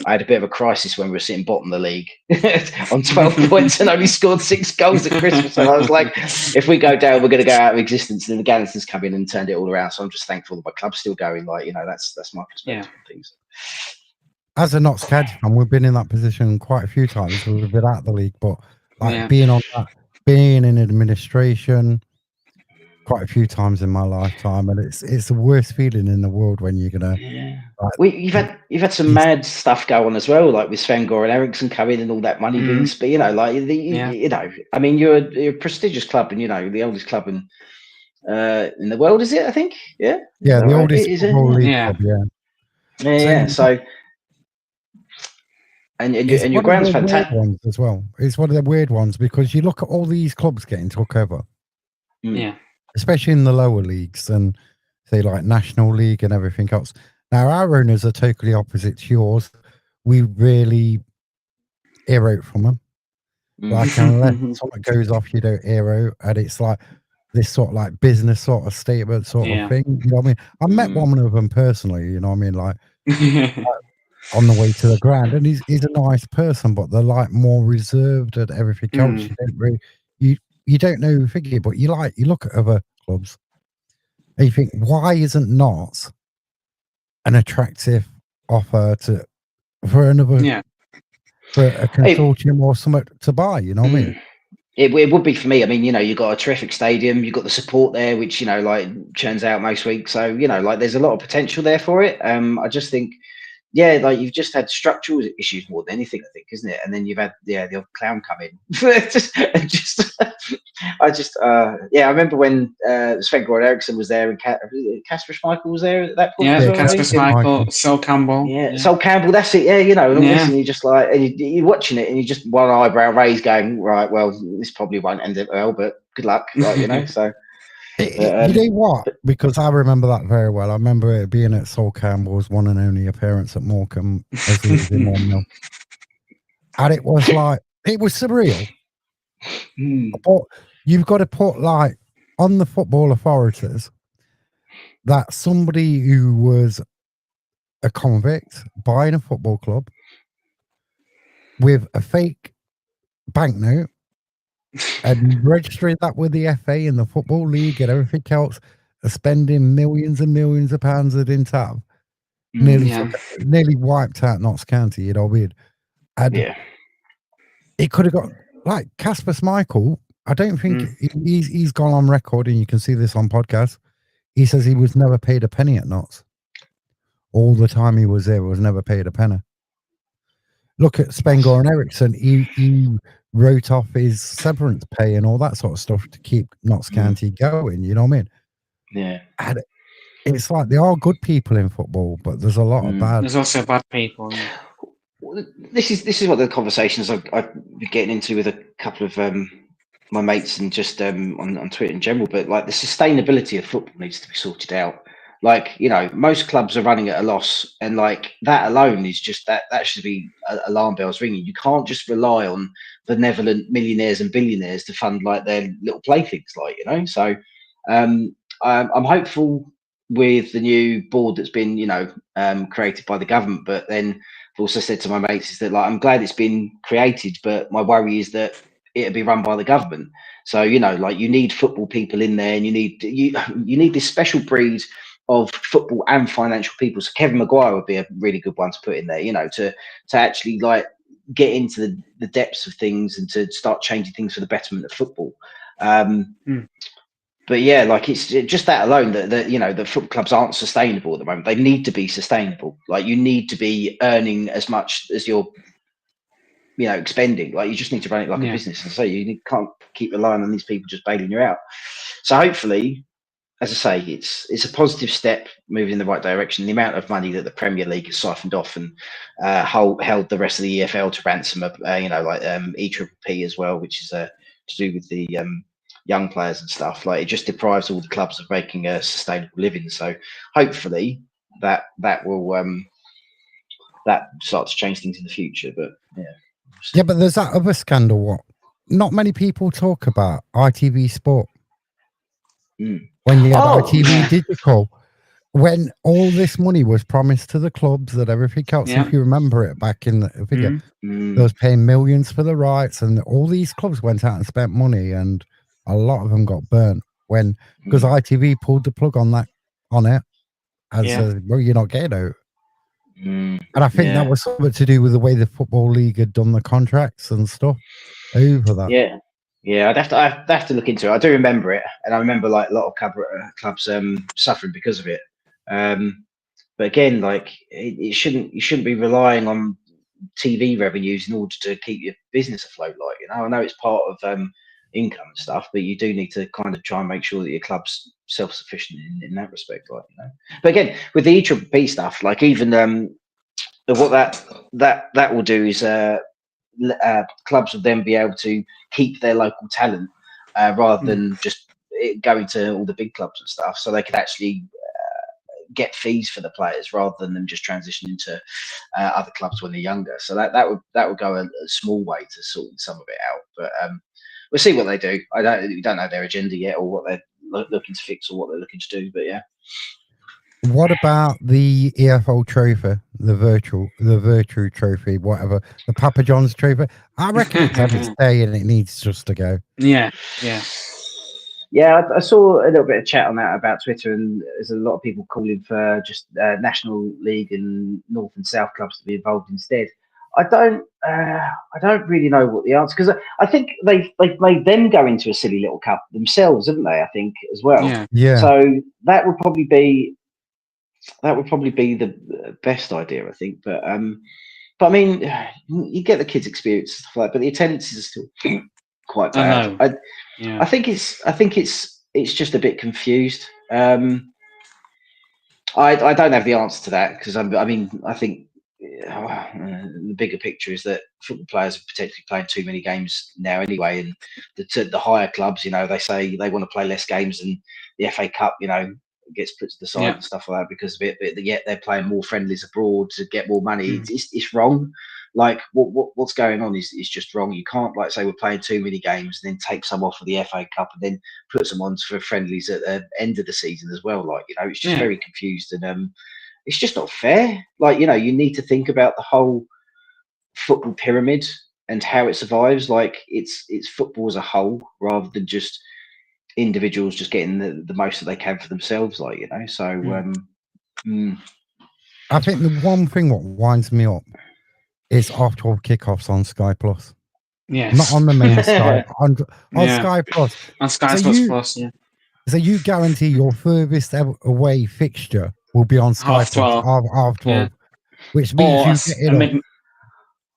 had a bit of a crisis when we were sitting bottom of the league on 12 points and only scored 6 goals at Christmas. And I was like, if we go down, we're going to go out of existence. And then the Gallantons come in and turned it all around. So I'm just thankful that my club's still going. Like, that's my perspective on things. As a Notts fan, we've been in that position quite a few times. We've been out of the league, but like being in administration quite a few times in my lifetime, and it's the worst feeling in the world when you're gonna. You've had some mad stuff go on as well, like with Sven-Goran Eriksson coming and all that money being spent. I mean, you're a prestigious club, and the oldest club in the world, is it? I think, the oldest football league club, So, and your ground's fantastic ones as well. It's one of the weird ones because you look at all these clubs getting took over, especially in the lower leagues and say like National League and everything else. Now our owners are totally opposite to yours. We really hear out from them. Like unless something goes off, you don't hear out, and it's like this sort of like business sort of statement sort of thing. You know what I mean? I met one of them personally. You know what I mean? Like on the way to the ground, and he's a nice person, but they're like more reserved and everything else. You don't really you don't know who figure, but you look at other clubs and you think, why isn't Notts an attractive offer for another for a consortium or something to buy? You know what I mean? It would be for me. I mean, you've got a terrific stadium, you've got the support there, which like churns out most weeks. So like there's a lot of potential there for it. I just think, like you've just had structural issues more than anything, I think, isn't it? And then you've had the old clown come in. I remember when Sven-Goran Eriksson was there and Kasper Schmeichel was there at that point. Yeah, Kasper Schmeichel, Sol Campbell. Sol Campbell, that's it. Yeah, and all this, and you're just like, and you're watching it, and you just one eyebrow raised, going, right, well, this probably won't end it well, but good luck, like, So. You know what? Because I remember that very well. I remember it being at Sol Campbell's one and only appearance at Morecambe as he was in 1-0. And it was surreal. But you've got to put on the football authorities that somebody who was a convict buying a football club with a fake banknote and registering that with the FA and the Football League and everything else, spending millions and millions of pounds they didn't have, nearly wiped out Notts County, you know what I mean? And it could have got like Kasper Schmeichel. I don't think he's gone on record, and you can see this on podcast. He says he was never paid a penny at Notts. All the time he was there, was never paid a penny. Look at Sven-Goran Eriksson. He wrote off his severance pay and all that sort of stuff to keep Notts County going. You know what I mean? Yeah. And it's like there are good people in football, but there's a lot of bad. There's also bad people. This is what the conversations I've been getting into with a couple of my mates and just on Twitter in general. But like the sustainability of football needs to be sorted out. Like, most clubs are running at a loss, and like that alone is just that should be alarm bells ringing. You can't just rely on benevolent millionaires and billionaires to fund like their little playthings, So I'm hopeful with the new board that's been created by the government, but then I've also said to my mates is that I'm glad it's been created, but my worry is that it'll be run by the government. So you need football people in there, and you need this special breed of football and financial people. So Kevin Maguire would be a really good one to put in there, to actually get into the depths of things and to start changing things for the betterment of football. But yeah, it's just that alone that the football clubs aren't sustainable at the moment. They need to be sustainable. You need to be earning as much as you're expending. You just need to run it like a business. And so you can't keep relying on these people just bailing you out. So hopefully, as I say, it's a positive step moving in the right direction. The amount of money that the Premier League has siphoned off and held the rest of the EFL to ransom, EPP as well, which is to do with the young players and stuff. It just deprives all the clubs of making a sustainable living. So hopefully that will that starts to change things in the future. But yeah, but there's that other scandal. What not many people talk about ITV Sport. When you had ITV Digital, when all this money was promised to the clubs and everything else, if you remember it back in the figure, they was paying millions for the rights, and all these clubs went out and spent money, and a lot of them got burnt because ITV pulled the plug on it and said, well, you're not getting out. And I think that was something to do with the way the Football League had done the contracts and stuff over that. Yeah, I'd have to look into it. I do remember it, and I remember a lot of clubs suffering because of it. But again, you shouldn't be relying on TV revenues in order to keep your business afloat. I know it's part of income and stuff, but you do need to kind of try and make sure that your club's self-sufficient in that respect. But again, with the EPP stuff, even what that will do is clubs will then be able to keep their local talent rather than just going to all the big clubs and stuff. So they could actually get fees for the players rather than them just transitioning to other clubs when they're younger. So that would go a small way to sort some of it out. But we'll see what they do. We don't know their agenda yet or what they're looking to fix or what they're looking to do. But yeah. What about the EFL trophy, the virtual trophy, whatever, the Papa John's trophy? I reckon it's had its day and it needs just to go. Yeah. Yeah, I saw a little bit of chat on that about Twitter, and there's a lot of people calling for just National League and North and South clubs to be involved instead. I don't really know what the answer, because I think they've made them go into a silly little cup themselves, haven't they? I think as well. Yeah. So that would probably be the best idea, I think. But I mean, you get the kids' experience and stuff like that, but the attendances are still quite bad. I think it's just a bit confused. I don't have the answer to that, because I think the bigger picture is that football players are potentially playing too many games now anyway, and the higher clubs, they say they want to play less games, and the FA Cup, gets put to the side and stuff like that because of it. But yet they're playing more friendlies abroad to get more money. It's wrong. Like what's going on is just wrong. You can't say we're playing too many games and then take some off of the FA Cup and then put some on for friendlies at the end of the season as well. It's just very confused, and it's just not fair. You need to think about the whole football pyramid and how it survives. It's football as a whole rather than just individuals just getting the most that they can for themselves. So. I think the one thing what winds me up is after 12 kickoffs on Sky Plus. Yes. Not on the main Sky, on Sky Plus. On Sky Sports Plus, yeah. So you guarantee your furthest away fixture will be on Sky half Plus 12. half 12, which means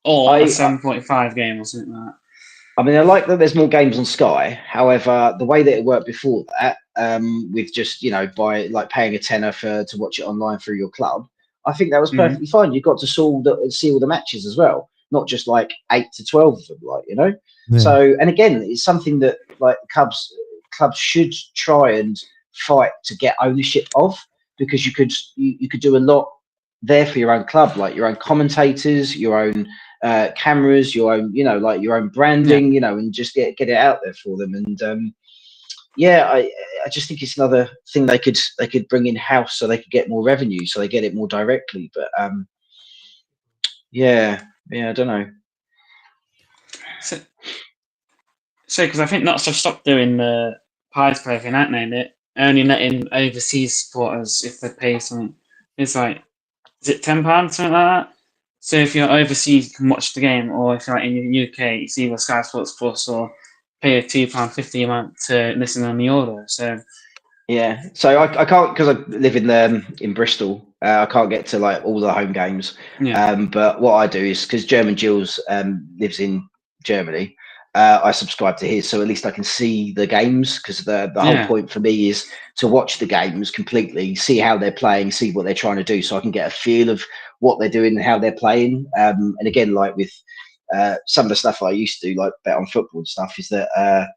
or a 7:45 game or something like that. I mean, I like that there's more games on Sky. However, the way that it worked before that, with just by paying a tenner to watch it online through your club, I think that was perfectly fine. You got to see all the matches as well, not just 8 to 12 of them, Yeah. So, and again, it's something that clubs should try and fight to get ownership of, because you could do a lot there for your own club, like your own commentators, your own cameras, your own, your own branding, and just get it out there for them. And I just think it's another thing they could bring in house, so they could get more revenue, so they get it more directly. But I don't know. So because I think Notts have stopped doing the prize play thing, aren't they? They're only letting overseas supporters, if they pay something, it's is it £10, something like that? So if you're overseas, you can watch the game, or if you're in the UK, it's either Sky Sports Plus or pay a £2.50 a month to listen on the order. So yeah, so I can't, because I live in Bristol. I can't get to all the home games. But what I do is, because German Jules lives in Germany, I subscribe to his, so at least I can see the games, because the whole point for me is to watch the games completely, see how they're playing, see what they're trying to do, so I can get a feel of what they're doing and how they're playing. And again, with some of the stuff I used to do, bet on football and stuff, is that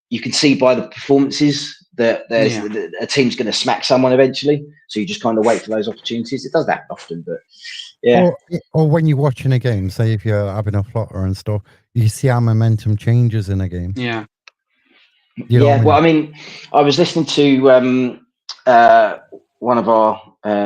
you can see by the performances that a team's going to smack someone eventually. So you just kind of wait for those opportunities. It does that often, but yeah. Or when you're watching a game, say if you're having a flutter and stuff, you see how momentum changes in a game. Yeah. Well, I mean, I was listening to one of our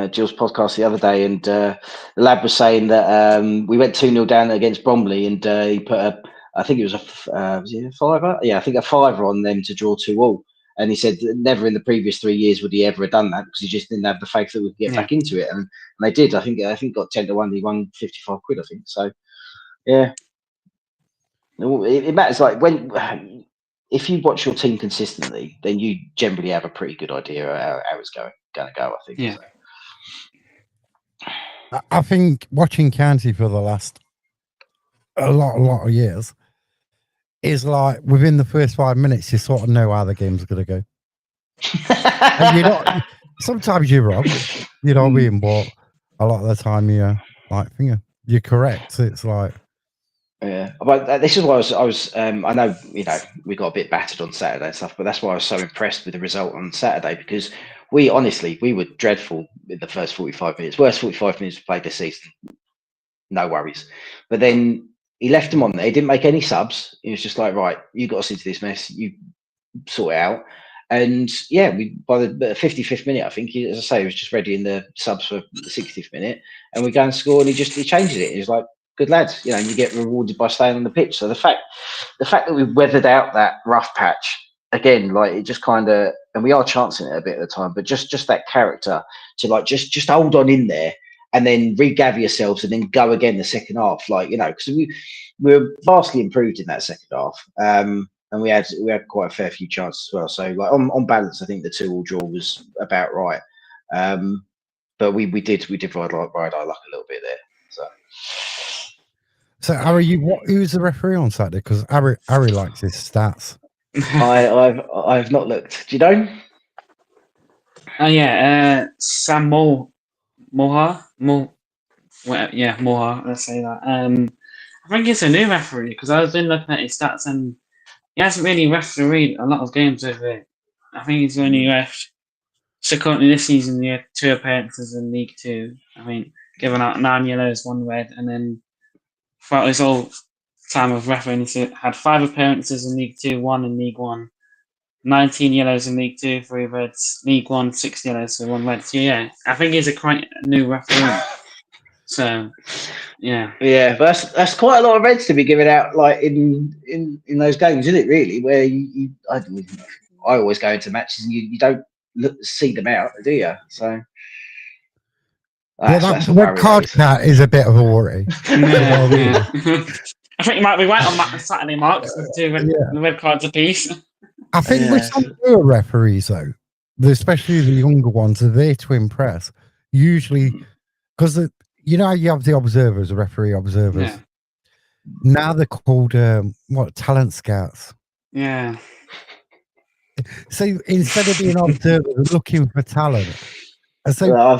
Jill's podcasts the other day, and the lad was saying that we went 2-0 down against Bromley, and he put I think it was a fiver? Yeah, I think a fiver on them to draw 2-2. And he said that never in the previous 3 years would he ever have done that, because he just didn't have the faith that we could get back into it. And they did. I think got 10-1. He won 55 quid, I think. So, yeah. It matters. If you watch your team consistently, then you generally have a pretty good idea of how it's going to go, I think. Yeah. So. I think watching County for the last a lot of years is within the first 5 minutes, you sort of know how the game's going to go. And sometimes you're wrong, what I mean, but a lot of the time you're correct. It's yeah, but this is why I was. I know we got a bit battered on Saturday and stuff, but that's why I was so impressed with the result on Saturday, because we were dreadful in the first 45 minutes. Worst 45 minutes we played this season. No worries, but then he left them on there. He didn't make any subs. He was just like, right, you got us into this mess. You sort it out. And yeah, we by the 55th minute, I think, as I say, he was just ready in the subs for the 60th minute, and we go and score, and he changes it. He's like, good lads, you know, and you get rewarded by staying on the pitch. So the fact that we weathered out that rough patch again, like it just kind of, and we are chancing it a bit at the time, but just that character to like just hold on in there and then regather yourselves and then go again the second half, like, you know, because we were vastly improved in that second half. And we had quite a fair few chances as well. So like on balance, I think the 2-2 draw was about right. But we did ride our luck a little bit there. So Harry, who's the referee on Saturday? Because Harry likes his stats. I've not looked. Do you know? Oh yeah, Sam Moha. Let's say that. I think it's a new referee because I was been looking at his stats and he hasn't really refereed a lot of games over it. I think he's only ref. So currently this season, he had 2 appearances in League Two. I mean, given out 9 yellows, 1 red, and then throughout his whole time of refereeing, he had 5 appearances in League Two, 1 in League One, 19 yellows in League Two, 3 reds. League One, 6 yellows, so 1 red. So yeah, I think he's a quite new referee. So yeah, but that's quite a lot of reds to be given out, like in those games, isn't it? Really, where I always go into matches and you don't see them out, do you? So that red card cat is a bit of a worry. Yeah. I think you might be right on Saturday, Marks, with 2 red cards apiece. I think with some newer referees, though, especially the younger ones, are there to impress. Usually, because you know, you have the observers, the referee observers. Yeah. Now they're called talent scouts. Yeah. So instead of being observers, looking for talent. So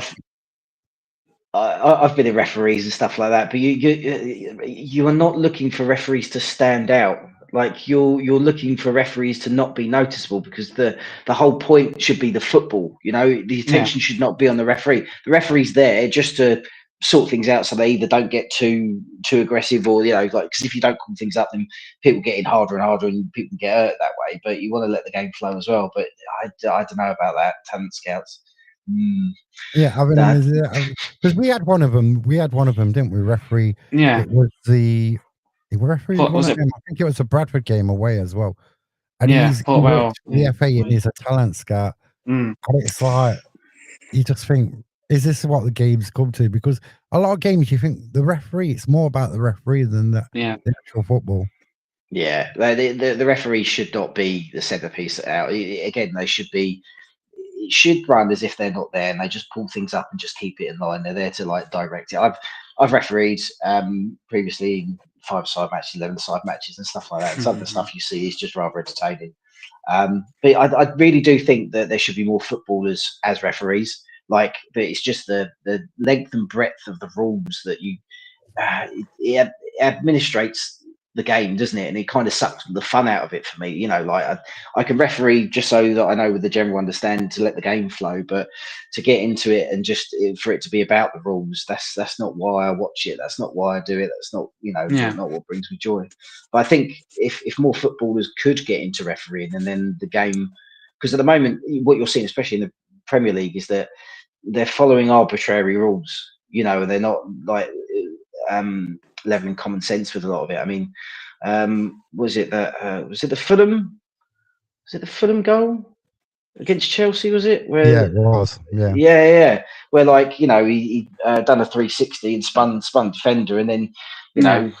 I've been in referees and stuff like that, but you are not looking for referees to stand out. Like you're looking for referees to not be noticeable, because the whole point should be the football. You know, the attention should not be on the referee. The referee's there just to sort things out, so they either don't get too aggressive, or, you know, like, because if you don't call things up, then people get in harder and harder and people get hurt that way. But you want to let the game flow as well. But I don't know about that, talent scouts. Yeah, I mean, because we had one of them, didn't we? Referee. Yeah. It was the referee. I think it was a Bradford game away as well. And he worked for the FA and he's a talent scout. And it's like, you just think, is this what the game's come to? Because a lot of games, you think the referee, it's more about the referee than the actual football. Yeah, the referee should not be the centerpiece out. Again, they should be. It should run as if they're not there, and they just pull things up and just keep it in line. They're there to like direct it. I've refereed previously in 5-side matches, 11-side matches, and stuff like that. And some of the stuff you see is just rather entertaining. But I really do think that there should be more footballers as referees. Like, but it's just the length and breadth of the rules that it administrates the game, doesn't it? And it kind of sucks the fun out of it for me. You know, like I can referee just so that I know with the general understanding to let the game flow, but to get into it and just for it to be about the rules, that's not why I watch it. That's not why I do it. That's not, you know, not what brings me joy. But I think if more footballers could get into refereeing, and then the game, because at the moment what you're seeing, especially in the Premier League, is that they're following arbitrary rules, you know, and they're not like leveling common sense with a lot of it. I mean, was it the Fulham? Was it the Fulham goal against Chelsea? Was it? Where, it was. Yeah. Where, like, you know, he done a 360 and spun defender, and then, you know,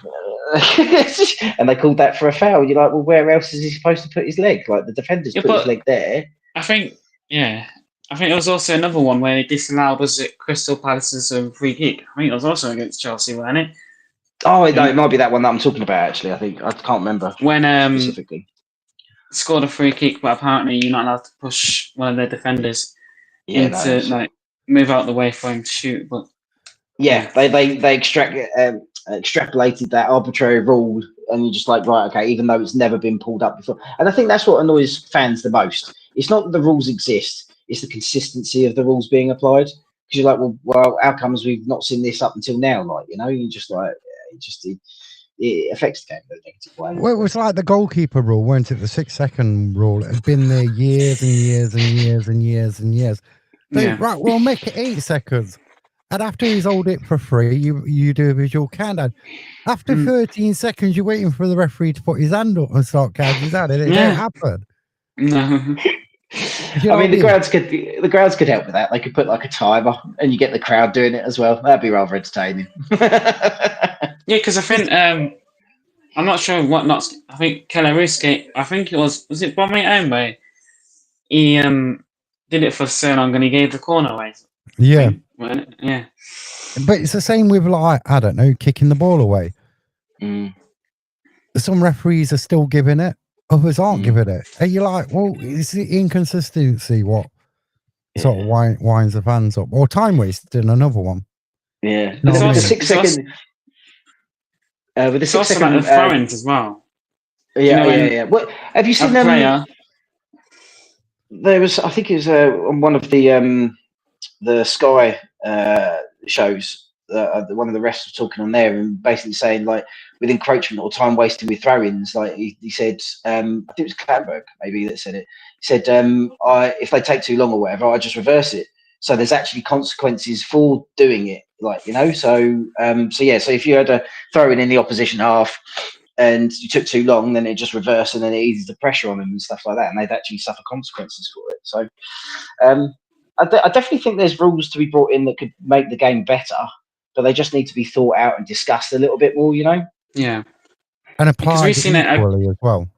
and they called that for a foul. You're like, well, where else is he supposed to put his leg? Like, the defender's put his leg there. I think there was also another one where he disallowed, was it Crystal Palace's free kick? I think it was also against Chelsea, wasn't it? Oh, no, it might be that one that I'm talking about, actually. I think I can't remember when specifically. Scored a free kick, but apparently you're not allowed to push one of their defenders like move out the way for him to shoot. But they extrapolated that arbitrary rule, and you're just like, right, okay, even though it's never been pulled up before. And I think that's what annoys fans the most. It's not that the rules exist; it's the consistency of the rules being applied. Because you're like, well, how comes we've not seen this up until now? Like, you know, you're just like, it affects the game in a negative way. Well, it was like the goalkeeper rule, weren't it? The 6-second rule. It had been there years and years and years and years and years. They, right, we'll make it 8 seconds. And after he's hold it for free, you do a visual countdown. After 13 seconds, you're waiting for the referee to put his hand up and start counting down, and it don't happen. No. I mean, the grounds could help with that. They could put like a timer, and you get the crowd doing it as well. That'd be rather entertaining. Yeah, because I think I'm not sure what Notts. I think Kelaruski. I think it was it Bromley Own where he did it for so long and he gave the corner away. Yeah, yeah. But it's the same with like I don't know, kicking the ball away. Some referees are still giving it, others aren't giving it. And you're like, well, it's the inconsistency what sort of winds the fans up, or time wasting another one. Yeah, You know with what I the mean? 6 second. With the 6 also second like the throw-ins as well. Yeah, yeah. What have you seen? Player. There was, I think, it was on one of the Sky shows. One of the refs was talking on there and basically saying like with encroachment or time wasting with throw-ins, like he said, I think it was Clanberg maybe that said it. He said, if they take too long or whatever, I just reverse it. So there's actually consequences for doing it, like So if you had a throw-in in the opposition half and you took too long, then it just reversed and then it eases the pressure on them and stuff like that, and they'd actually suffer consequences for it. So I definitely think there's rules to be brought in that could make the game better, but they just need to be thought out and discussed a little bit more, Yeah. And applied equally as well.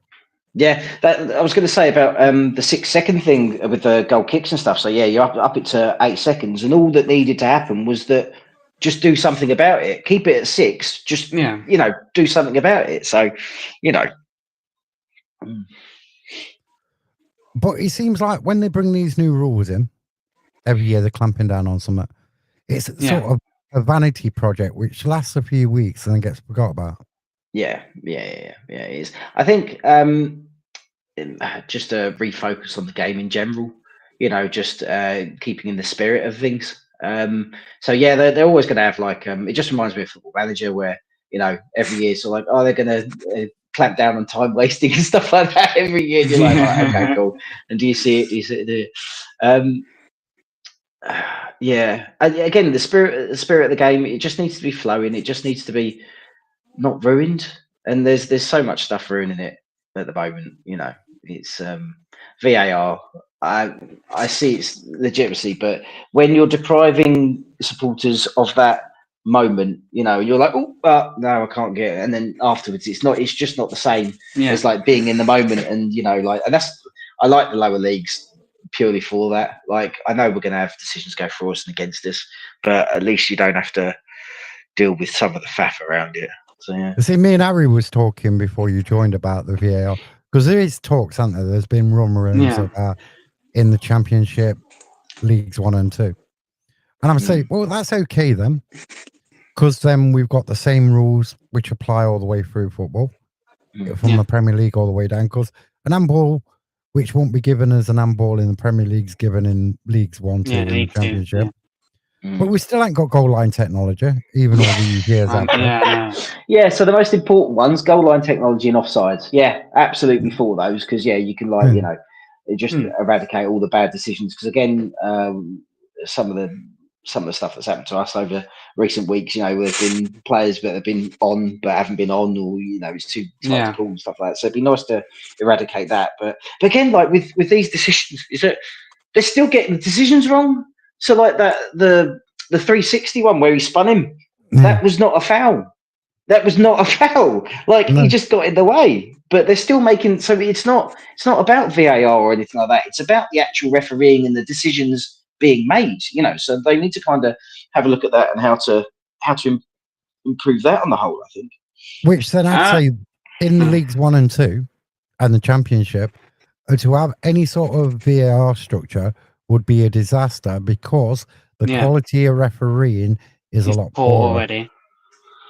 Yeah, that I was going to say about the 6 second thing with the goal kicks and stuff. So yeah, you up it to 8 seconds, and all that needed to happen was that just do something about it. Keep it at 6. Just do something about it. So, But it seems like when they bring these new rules in every year, they're clamping down on something. It's sort of a vanity project which lasts a few weeks and then gets forgot about. Yeah, it is. I think just to refocus on the game in general, just keeping in the spirit of things. So yeah, they're always going to have like it just reminds me of Football Manager where every year so like they're going to clamp down on time wasting and stuff like that every year. And you're like, right, okay, cool. And do you see it? Do you see it? Yeah. Again, the spirit of the game, it just needs to be flowing. It just needs to be not ruined. And there's so much stuff ruining it at the moment. It's VAR. I see its legitimacy, but when you're depriving supporters of that moment, you're like, oh, no, I can't get it. And then afterwards, it's just not the same as like being in the moment. And and I like the lower leagues purely for that. Like, I know we're going to have decisions go for us and against us, but at least you don't have to deal with some of the faff around it. So yeah. See, me and Harry was talking before you joined about the VAR because there is talks, aren't there? There's been rumorings about in the Championship, Leagues 1 and 2, and I'm saying, well, that's okay then, because then we've got the same rules which apply all the way through football, from the Premier League all the way down. Because an handball, which won't be given as an handball in the Premier League's given in Leagues 1, 2, and the Championship. But we still ain't got goal line technology, even all these years after. Yeah, so the most important ones, goal line technology and offsides. Yeah, absolutely for those, because you can just eradicate all the bad decisions. Because again, some of the stuff that's happened to us over recent weeks, there's been players that have been on but haven't been on, or it's too tight to call and stuff like that. So it'd be nice to eradicate that. But again, like with these decisions, is that they're still getting the decisions wrong. So like that the 360 one where he spun him, that was not a foul. That was not a foul. Like he just got in the way. But they're still making so it's not about VAR or anything like that. It's about the actual refereeing and the decisions being made. So they need to kind of have a look at that and how to improve that on the whole, I think. Which then I'd say in the Leagues 1 and 2 and the Championship, to have any sort of VAR structure would be a disaster because the quality of refereeing is a lot poorer already.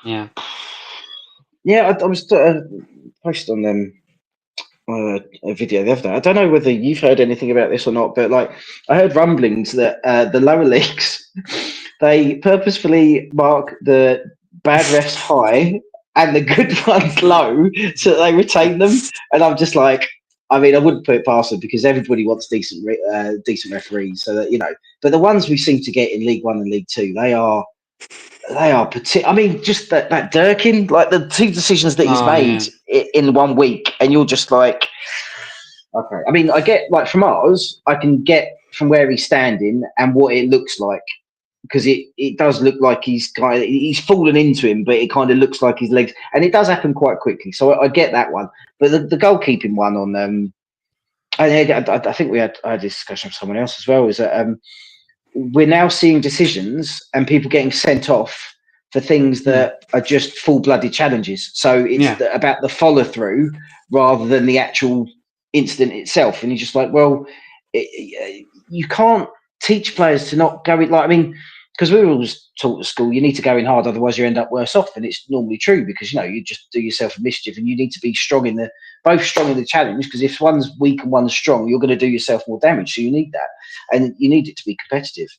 Yeah. Yeah, I was posted on them a video the other day. I don't know whether you've heard anything about this or not, but like I heard rumblings that the lower leagues they purposefully mark the bad refs high and the good ones low, so that they retain them. And I'm just like, I mean, I wouldn't put it past them because everybody wants decent referees, so that But the ones we seem to get in League One and League Two, they are I mean, just that Durkin, like the 2 decisions that he's made in 1 week, and you're just like, okay. I mean, I get like from ours, I can get from where he's standing and what it looks like, because it does look like he's fallen into him, but it kind of looks like his legs, and it does happen quite quickly. So I get that one, but the goalkeeping one on I think we had a discussion with someone else as well. Is that we're now seeing decisions and people getting sent off for things that are just full-blooded challenges. So it's about the follow-through rather than the actual incident itself. And you're just like, well, you can't teach players to not go in. Like, I mean, because we were always taught at school, you need to go in hard, otherwise you end up worse off. And it's normally true because, you just do yourself a mischief, and you need to be both strong in the challenge, because if one's weak and one's strong, you're going to do yourself more damage. So you need that, and you need it to be competitive.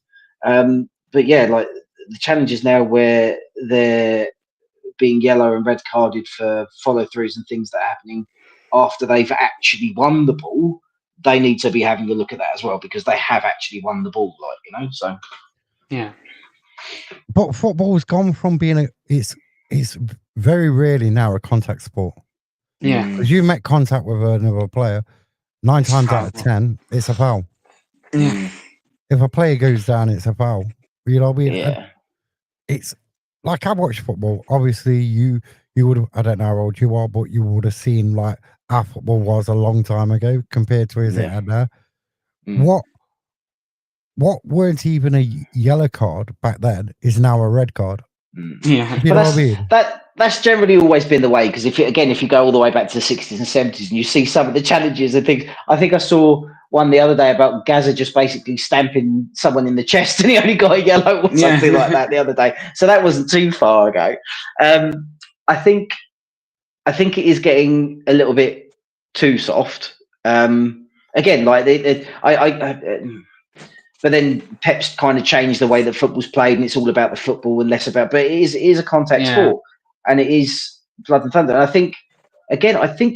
But yeah, like the challenges now where they're being yellow and red carded for follow throughs and things that are happening after they've actually won the ball, they need to be having a look at that as well, because they have actually won the ball, so. Yeah. But football's gone from being it's very rarely now a contact sport. Yeah. Because you make contact with another player, 9 times out of 10, it's a foul. Yeah. If a player goes down, it's a foul. You know what I mean? Yeah. It's like, I watch football. Obviously, you would have, I don't know how old you are, but you would have seen like how football was a long time ago compared to as it had now. What weren't even a yellow card back then is now a red card. Yeah. You know what I mean? That's generally always been the way, because if you go all the way back to the 60s and 70s and you see some of the challenges and things, I think I saw one the other day about Gaza just basically stamping someone in the chest and he only got a yellow or something like that the other day. So that wasn't too far ago. I think it is getting a little bit too soft. Again, like but then Pep's kind of changed the way that football's played, and it's all about the football and less about. But it is a contact sport, and it is blood and thunder. And I think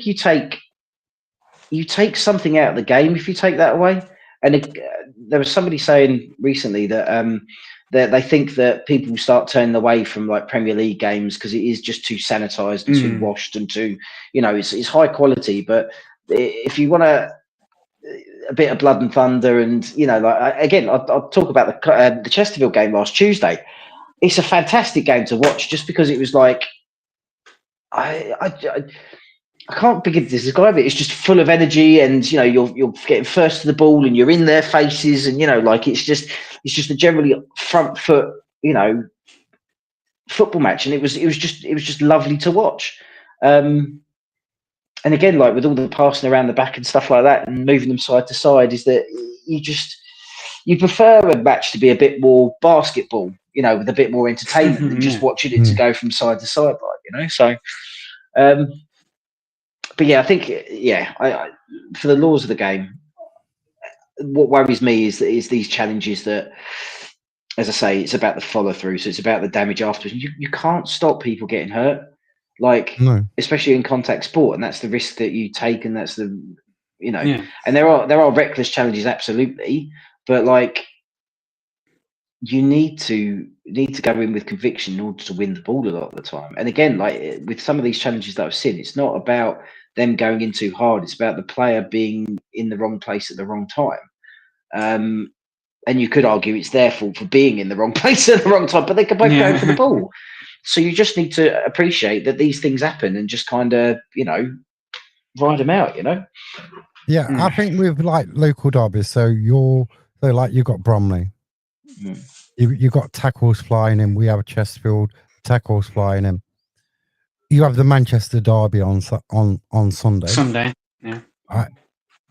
you take something out of the game if you take that away. And there was somebody saying recently that that they think that people will start turning away from like Premier League games because it is just too sanitized and too washed and too, it's high quality. But if you want a bit of blood and thunder, and I'll talk about the Chesterfield game last Tuesday. It's a fantastic game to watch, just because it was like I can't begin to describe it. It's just full of energy, and you're getting first to the ball, and you're in their faces, and it's just a generally front foot football match, and it was just lovely to watch. And again, like with all the passing around the back and stuff like that, and moving them side to side, is that you prefer a match to be a bit more basketball, with a bit more entertainment than just watching it to go from side to side, So, but yeah, I think I for the laws of the game, what worries me is these challenges that, as I say, it's about the follow through, so it's about the damage afterwards. You can't stop people getting hurt. Especially in contact sport, and that's the risk that you take, and that's the and there are reckless challenges, absolutely, but like you need to go in with conviction in order to win the ball a lot of the time. And again, like with some of these challenges that I've seen, it's not about them going in too hard, it's about the player being in the wrong place at the wrong time. And you could argue it's their fault for being in the wrong place at the wrong time, but they could both go for the ball. So you just need to appreciate that these things happen and just kind of, ride them out, Yeah, I think with like local derbies, so you've got Bromley. You got tackles flying in. We have a Chesterfield, tackles flying in. You have the Manchester derby on Sunday. Sunday, yeah.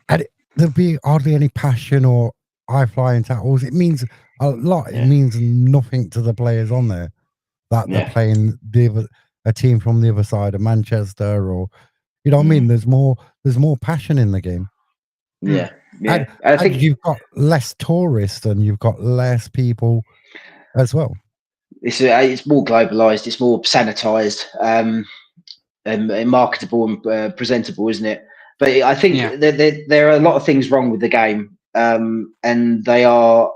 And there'll be hardly any passion or high flying tackles. It means a lot. It means nothing to the players on there that they're playing a team from the other side of Manchester, or what I mean. There's more passion in the game. Yeah. And I think you've got less tourists and you've got less people as well. It's more globalized. It's more sanitized. And marketable and presentable, isn't it? But I think there are a lot of things wrong with the game, and they are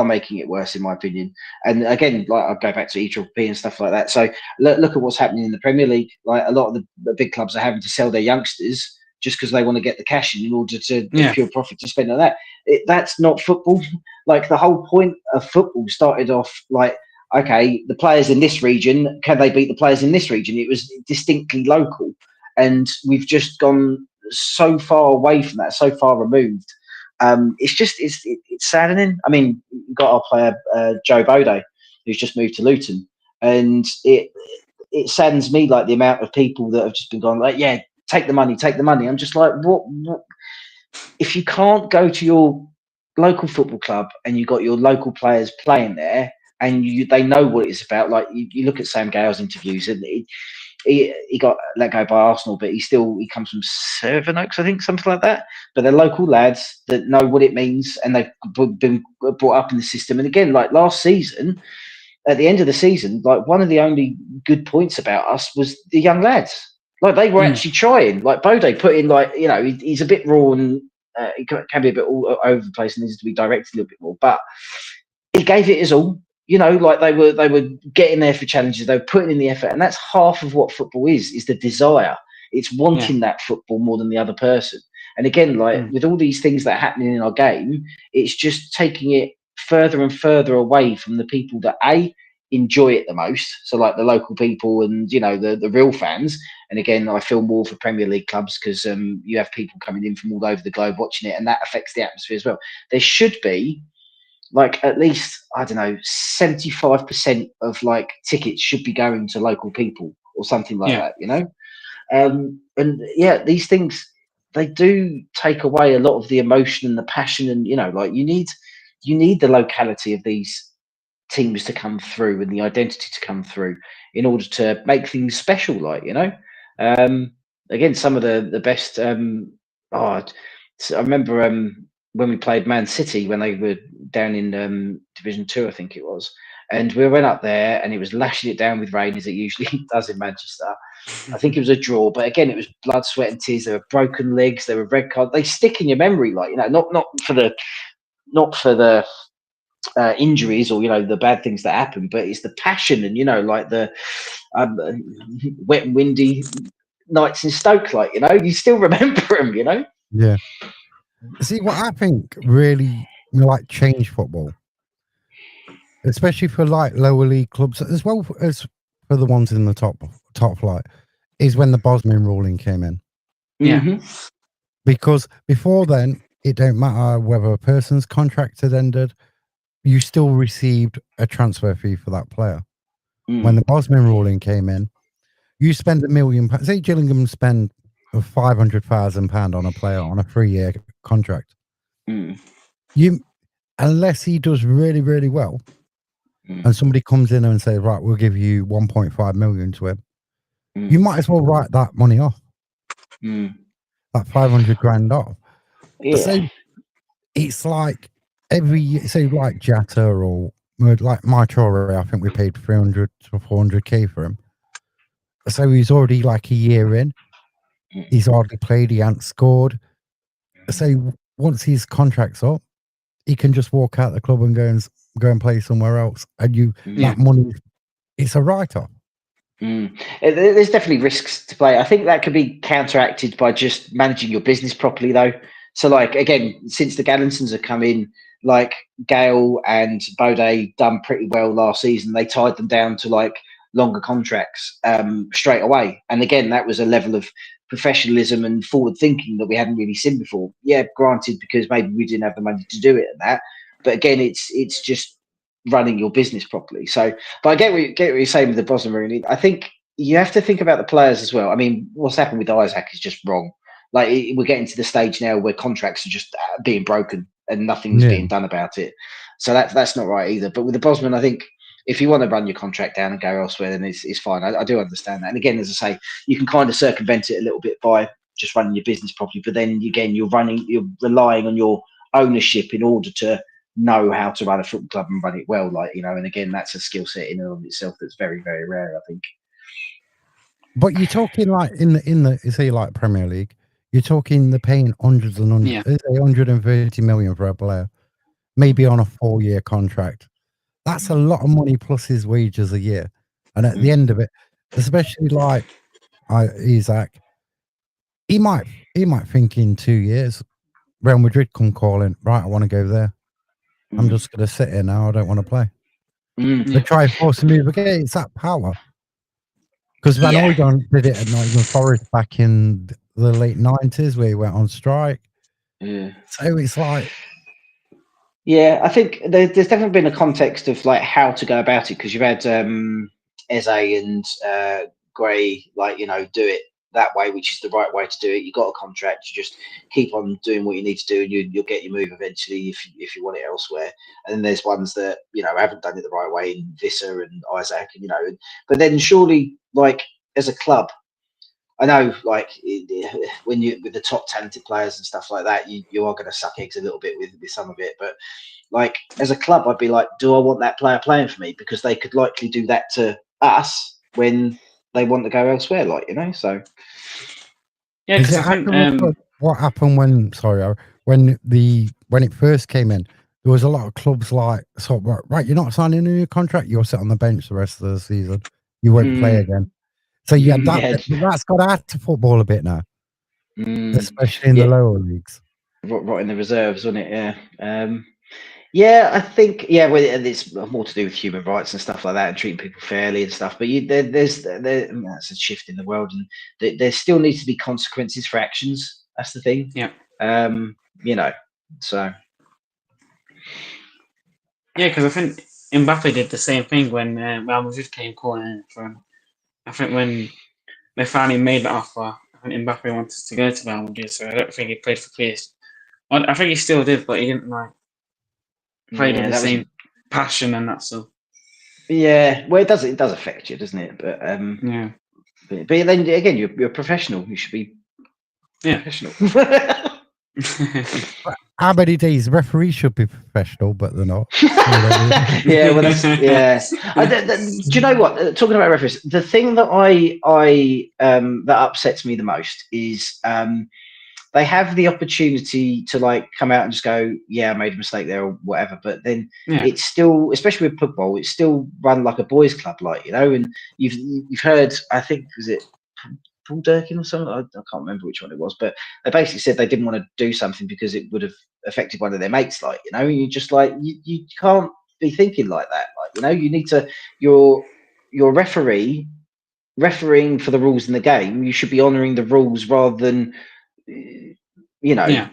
making it worse, in my opinion. And again, like I go back to EPP and stuff like that. So look at what's happening in the Premier League. Like a lot of the big clubs are having to sell their youngsters just because they want to get the cash in order to pure profit to spend on that. That's not football. Like the whole point of football started off like, okay, the players in this region, can they beat the players in this region? It was distinctly local. And we've just gone so far away from that, so far removed. It's saddening. I mean, we've got our player, Joe Bode, who's just moved to Luton. And it saddens me, like the amount of people that have just been gone, like, yeah, take the money. I'm just like, what? If you can't go to your local football club and you've got your local players playing there, and they know what it's about. Like you look at Sam Gale's interviews, and he got let go by Arsenal, but he comes from Sevenoaks, I think, something like that. But they're local lads that know what it means, and they've been brought up in the system. And again, like last season, at the end of the season, like one of the only good points about us was the young lads. Like they were actually trying. Like Bode put in, like, you know, he's a bit raw and he can be a bit all over the place and needs to be directed a little bit more. But he gave it his all. You know, like they were getting there for challenges. They were putting in the effort, and that's half of what football is the desire. It's wanting that football more than the other person. And again, like with all these things that are happening in our game, it's just taking it further and further away from the people that enjoy it the most. So like the local people and, you know, the real fans. And again, I feel more for Premier League clubs because you have people coming in from all over the globe watching it, and that affects the atmosphere as well. There should be, like, at least, I don't know, 75% of like tickets should be going to local people or something like that, you know? And yeah, these things, they do take away a lot of the emotion and the passion. And, you know, like you need the locality of these teams to come through and the identity to come through in order to make things special, like, you know? Again, some of the best, I remember when we played Man City when they were down in Division 2, I think it was. And we went up there and it was lashing it down with rain, as it usually does in Manchester. I think it was a draw, but again, it was blood, sweat, and tears. There were broken legs, there were red cards. They stick in your memory, like, you know, not for the injuries or, you know, the bad things that happen, but it's the passion and, you know, like the wet and windy nights in Stoke, like, you know, you still remember them, you know. Yeah. See, what I think really, you know, like changed football, especially for like lower league clubs as well as for the ones in the top flight, is when the Bosman ruling came in. Yeah. Because before then, it don't matter whether a person's contract had ended, you still received a transfer fee for that player. When the Bosman ruling came in, you spend £1 million. Say Gillingham spend £500,000 on a player on a 3-year contract. You, unless he does really, really well, and somebody comes in and says, right, we'll give you 1.5 million to him, you might as well write that money off. That 500 grand off. Yeah. So it's like every year, say like Jatta or like my Traore, I think we paid 300 to 400k for him. So he's already like a year in. He's hardly played. He hasn't scored. So once his contract's up, he can just walk out the club and go and play somewhere else. And that money, it's a write-off. There's definitely risks to play. I think that could be counteracted by just managing your business properly, though. So, like, again, since the Gallinsons have come in, like Gale and Bode done pretty well last season. They tied them down to like longer contracts straight away. And again, that was a level of professionalism and forward thinking that we hadn't really seen before. Yeah, granted, because maybe we didn't have the money to do it and that. But again, it's just running your business properly. So, but I get what you're saying with the Bosman ruling. I think you have to think about the players as well. I mean, what's happened with Isaac is just wrong. Like, we're getting to the stage now where contracts are just being broken and nothing's being done about it. So that's not right either. But with the Bosman, I think if you want to run your contract down and go elsewhere, then it's fine. I do understand that. And again, as I say, you can kind of circumvent it a little bit by just running your business properly. But then again, you're relying on your ownership in order to know how to run a football club and run it well, like, you know. And again, that's a skill set in and of itself that's very, very rare, I think. But you're talking like in the say like Premier League, you're talking they're paying hundreds and hundreds, 130 million for a player, maybe on a 4-year contract. That's a lot of money plus his wages a year. And at the end of it, especially like Isaac, he might think in 2 years, Real Madrid come calling, right, I want to go there. I'm just going to sit here now. I don't want to play. They try and force a move again. It's that power. Because Van Hooijdonk did it at Nottingham Forest back in the late 90s where he went on strike. Yeah. So it's like... Yeah, I think there's definitely been a context of like how to go about it, because you've had Eze and Gray, like, you know, do it that way, which is the right way to do it. You got a contract, you just keep on doing what you need to do, and you'll get your move eventually if you want it elsewhere. And then there's ones that, you know, haven't done it the right way, in Visser and Isaac, and, you know, but then surely, like, as a club, I know, like, when you with the top talented players and stuff like that, you are going to suck eggs a little bit with some of it. But like, as a club, I'd be like, do I want that player playing for me? Because they could likely do that to us when they want to go elsewhere, like, you know. So yeah, because I think what happened when it first came in, there was a lot of clubs like, so right, you're not signing a new contract, you'll sit on the bench the rest of the season, you won't play again. So yeah, that's got to add to football a bit now, especially in the lower leagues. Right in the reserves, wasn't it? Yeah. Yeah, I think, well, it's more to do with human rights and stuff like that, and treating people fairly and stuff. But there's that's a shift in the world, and there still needs to be consequences for actions. That's the thing. Yeah. You know, so. Yeah, because I think Mbappe did the same thing when Real Madrid came calling for him. I think when they finally made the offer, I think Mbappe wanted to go to Real Madrid, so I don't think he played for PSG. I think he still did, but he didn't like play with the same passion and that stuff. Yeah, well, it does affect you, doesn't it? But yeah. But then again, you're a professional. You should be professional. How many days? Referees should be professional, but they're not. Yeah, well, that's do you know what? Talking about referees, the thing that that upsets me the most is they have the opportunity to like come out and just go, yeah, I made a mistake there or whatever. But then it's still, especially with football, it's still run like a boys' club, like, you know. And you've heard, I think, was it Paul Durkin or something? I can't remember which one it was, but they basically said they didn't want to do something because it would have affected one of their mates, like, you know. And you just like, you can't be thinking like that, like, you know. You need to, your refereeing for the rules in the game. You should be honouring the rules rather than, you know,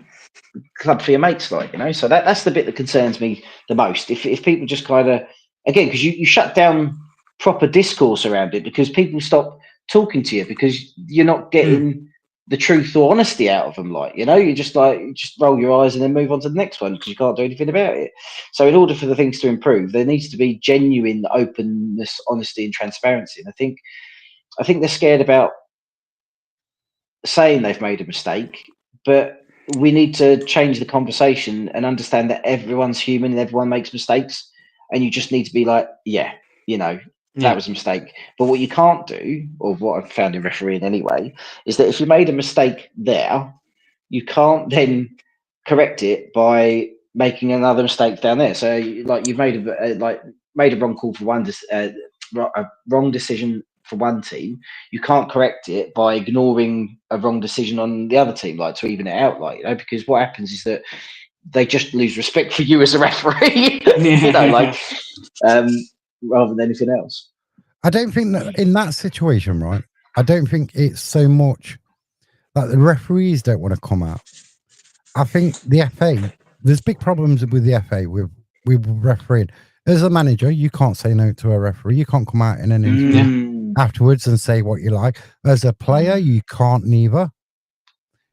club for your mates, like, you know. So that's the bit that concerns me the most. If people just kind of, again, because you shut down proper discourse around it, because people stop talking to you because you're not getting the truth or honesty out of them, like, you know. You just roll your eyes and then move on to the next one because you can't do anything about it. So in order for the things to improve, there needs to be genuine openness, honesty, and transparency. And I think they're scared about saying they've made a mistake, but we need to change the conversation and understand that everyone's human and everyone makes mistakes, and you just need to be like, yeah, you know, that was a mistake. But what you can't do, or what I've found in refereeing anyway, is that if you made a mistake there, you can't then correct it by making another mistake down there. So like, you've made a wrong call for one, a wrong decision for one team, you can't correct it by ignoring a wrong decision on the other team, like, to even it out, like, you know. Because what happens is that they just lose respect for you as a referee, you know, like, rather than anything else. I don't think that in that situation, right, I don't think it's so much that the referees don't want to come out. I think the FA, there's big problems with the FA with refereeing. As a manager, you can't say no to a referee. You can't come out in an interview afterwards and say what you like. As a player, you can't neither.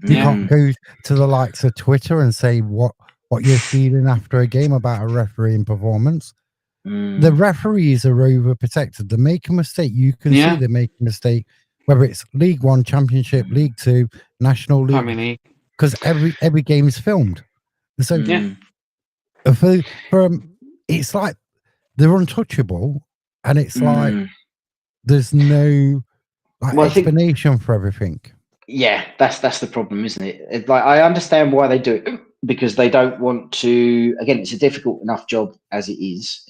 You can't go to the likes of Twitter and say what you're feeling after a game about a refereeing performance. The referees are overprotected. They make a mistake. You can see they make a mistake, whether it's League One, Championship, League Two, National League, because every game is filmed. So It's like they're untouchable, and it's like Mm. there's no like Well, I think explanation for everything. yeah, that's the problem, isn't it? Like I understand why they do it because they don't want to. Again, it's a difficult enough job as it is,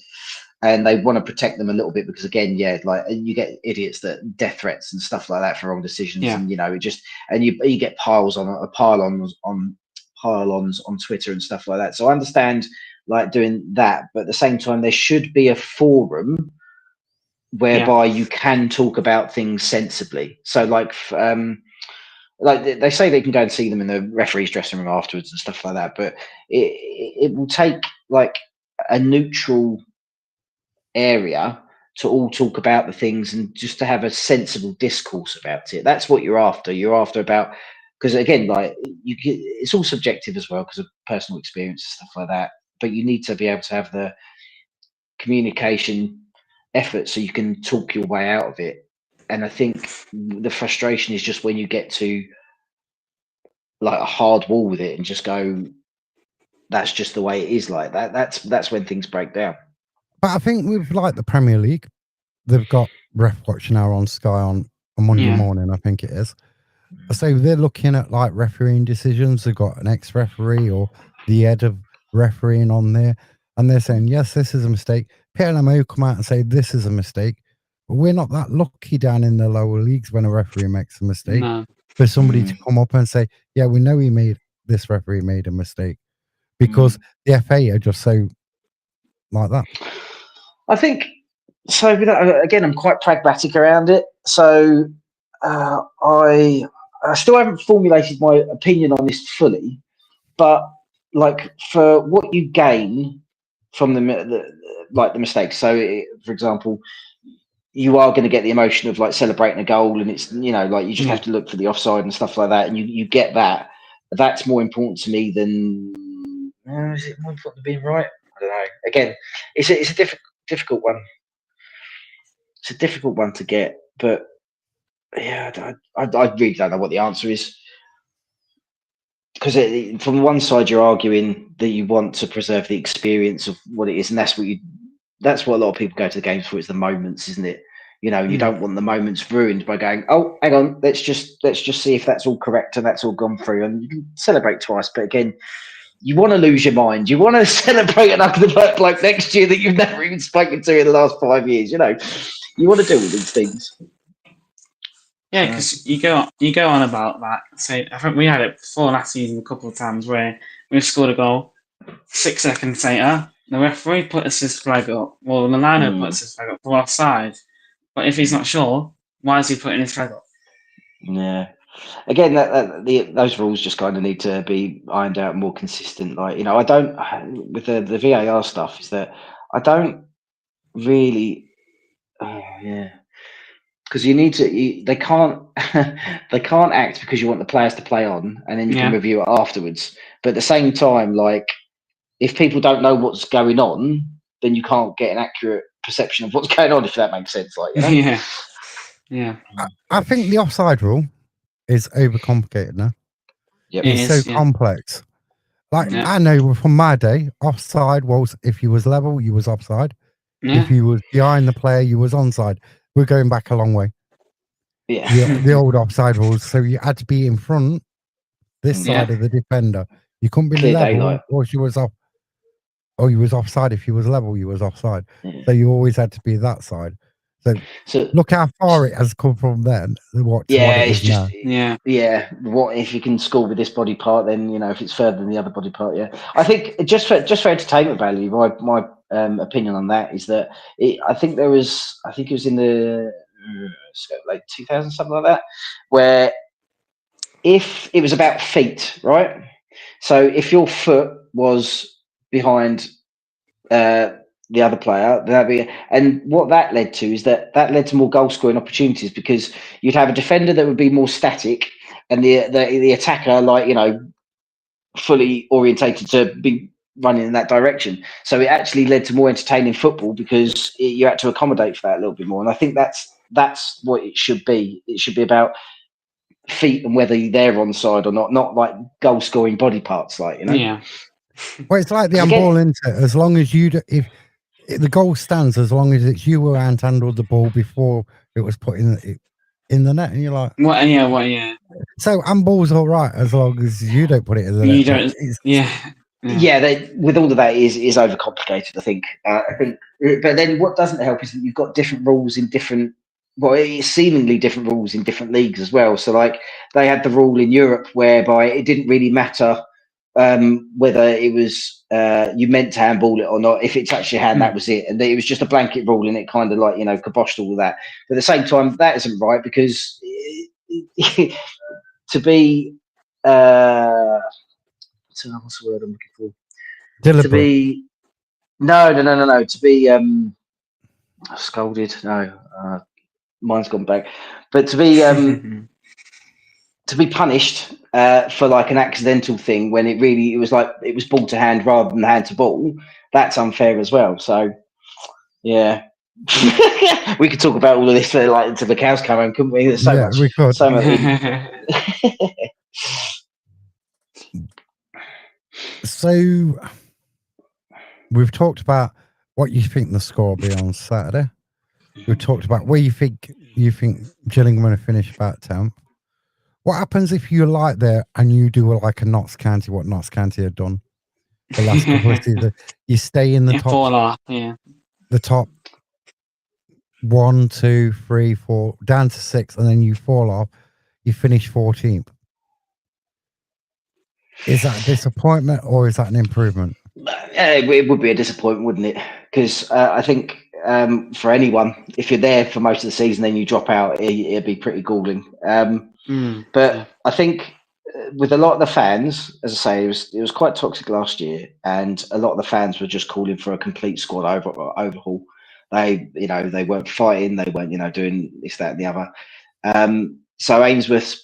and they want to protect them a little bit because again, yeah, like you get idiots that death threats and stuff like that for wrong decisions, Yeah. and you know, it just and you get pylons on Twitter and stuff like that. So I understand like doing that, but at the same time, there should be a forum whereby you can talk about things sensibly. So like they say they can go and see them in the referee's dressing room afterwards and stuff like that, but it will take like a neutral area to all talk about the things and just to have a sensible discourse about it. That's what you're after. You're after about because again, like it's all subjective as well because of personal experience and stuff like that. But you need to be able to have the communication effort so you can talk your way out of it. And I think the frustration is just when you get to like a hard wall with it and just go, that's just the way it is like that. That's when things break down. But I think with like the Premier League, they've got Ref Watch now on Sky on a Monday morning, I think it is. So they're looking at like refereeing decisions. They've got an ex-referee or the head of refereeing on there, and they're saying, yes, this is a mistake. PLMO come out and say this is a mistake. But we're not that lucky down in the lower leagues when a referee makes a mistake for somebody to come up and say, yeah, we know this referee made a mistake, because the FA are just so like that. I think so. Again, I'm quite pragmatic around it. So I still haven't formulated my opinion on this fully, but like for what you gain from the mistakes. So, for example, you are going to get the emotion of like celebrating a goal, and it's like you just have to look for the offside and stuff like that, and you get that. That's more important to me than is it more important to being right? I don't know. Again, it's a difficult one. It's a difficult one to get, but yeah, I really don't know what the answer is. Because from one side, you're arguing that you want to preserve the experience of what it is, and that's what a lot of people go to the games for. It's the moments, isn't it? You don't want the moments ruined by going, oh, hang on, let's just see if that's all correct and that's all gone through, and you can celebrate twice. But again, you want to lose your mind. You want to celebrate an ugly bloke next year that you've never even spoken to in the last 5 years. You want to do all these things. Yeah, because you go on about that. Say, I think we had it before last season a couple of times where we've scored a goal, 6 seconds later, the referee puts his flag up. Well, the liner puts his flag up for offside. But if he's not sure, why is he putting his flag up? Yeah. Again, those rules just kind of need to be ironed out more consistent. Like, I don't with the VAR stuff is that I don't really, because you need to. They can't they can't act because you want the players to play on, and then you can review it afterwards. But at the same time, like if people don't know what's going on, then you can't get an accurate perception of what's going on. If that makes sense, like yeah. I think the offside rule is overcomplicated now. Yep. It's so complex. Like I know from my day, offside was if you was level, you was offside. If you was behind the player, you was onside. We're going back a long way. Yeah. The old offside rules. So you had to be in front, this side of the defender. You couldn't be Clear level, daylight. or you was off. Or you was offside. If you was level, you was offside. Yeah. So you always had to be that side. So look how far it has come from then. What it is just now. What if you can score with this body part? Then if it's further than the other body part. Yeah, I think just for entertainment value, my opinion on that is that I think it was in the like 2000 something like that, where if it was about feet, right? So if your foot was behind the other player, and what that led to is that led to more goal scoring opportunities because you'd have a defender that would be more static and the attacker fully orientated to be running in that direction. So it actually led to more entertaining football because you had to accommodate for that a little bit more. And I think that's what it should be. It should be about feet and whether they're onside or not like goal scoring body parts, Yeah. Well, it's like the 'Cause again- handball, isn't it? As long as you, if the goal stands, as long as it's you who handled the ball before it was put in the net, and you're like, What? Yeah. What? Yeah. so handball's all right as long as you don't put it in the You net. but don't. it's, Yeah. Yeah, with all of that is overcomplicated. I think. But then what doesn't help is that you've got different rules in different. Well, it's seemingly different rules in different leagues as well. So, like, they had the rule in Europe whereby it didn't really matter whether it was you meant to handball it or not. If it's actually hand, that was it, and it was just a blanket rule, and it kind of like kiboshed all of that. But at the same time, that isn't right because to be what's the word I'm looking for? deliberate. To be no. To be scolded. No, mine's gone back. But to be punished for like an accidental thing when it was ball to hand rather than hand to ball. That's unfair as well. So yeah. We could talk about all of this like until the cows come home, couldn't we? There's so much. We could. So much. So we've talked about what you think the score will be on Saturday. We've talked about where you think Gillingham going to finish about 10th. What happens if you're like there and you do like a Notts County, what Notts County have done the last couple of seasons? You stay in the top. Fall off, yeah. The top 1, 2, 3, 4, down to 6, and then you fall off. You finish 14th. Is that a disappointment or is that an improvement? It would be a disappointment, wouldn't it? Because I think for anyone, if you're there for most of the season, then you drop out, it'd be pretty galling. But yeah. I think with a lot of the fans, as I say, it was quite toxic last year, and a lot of the fans were just calling for a complete squad overhaul. They weren't fighting, they weren't doing this, that, and the other. So Ainsworth's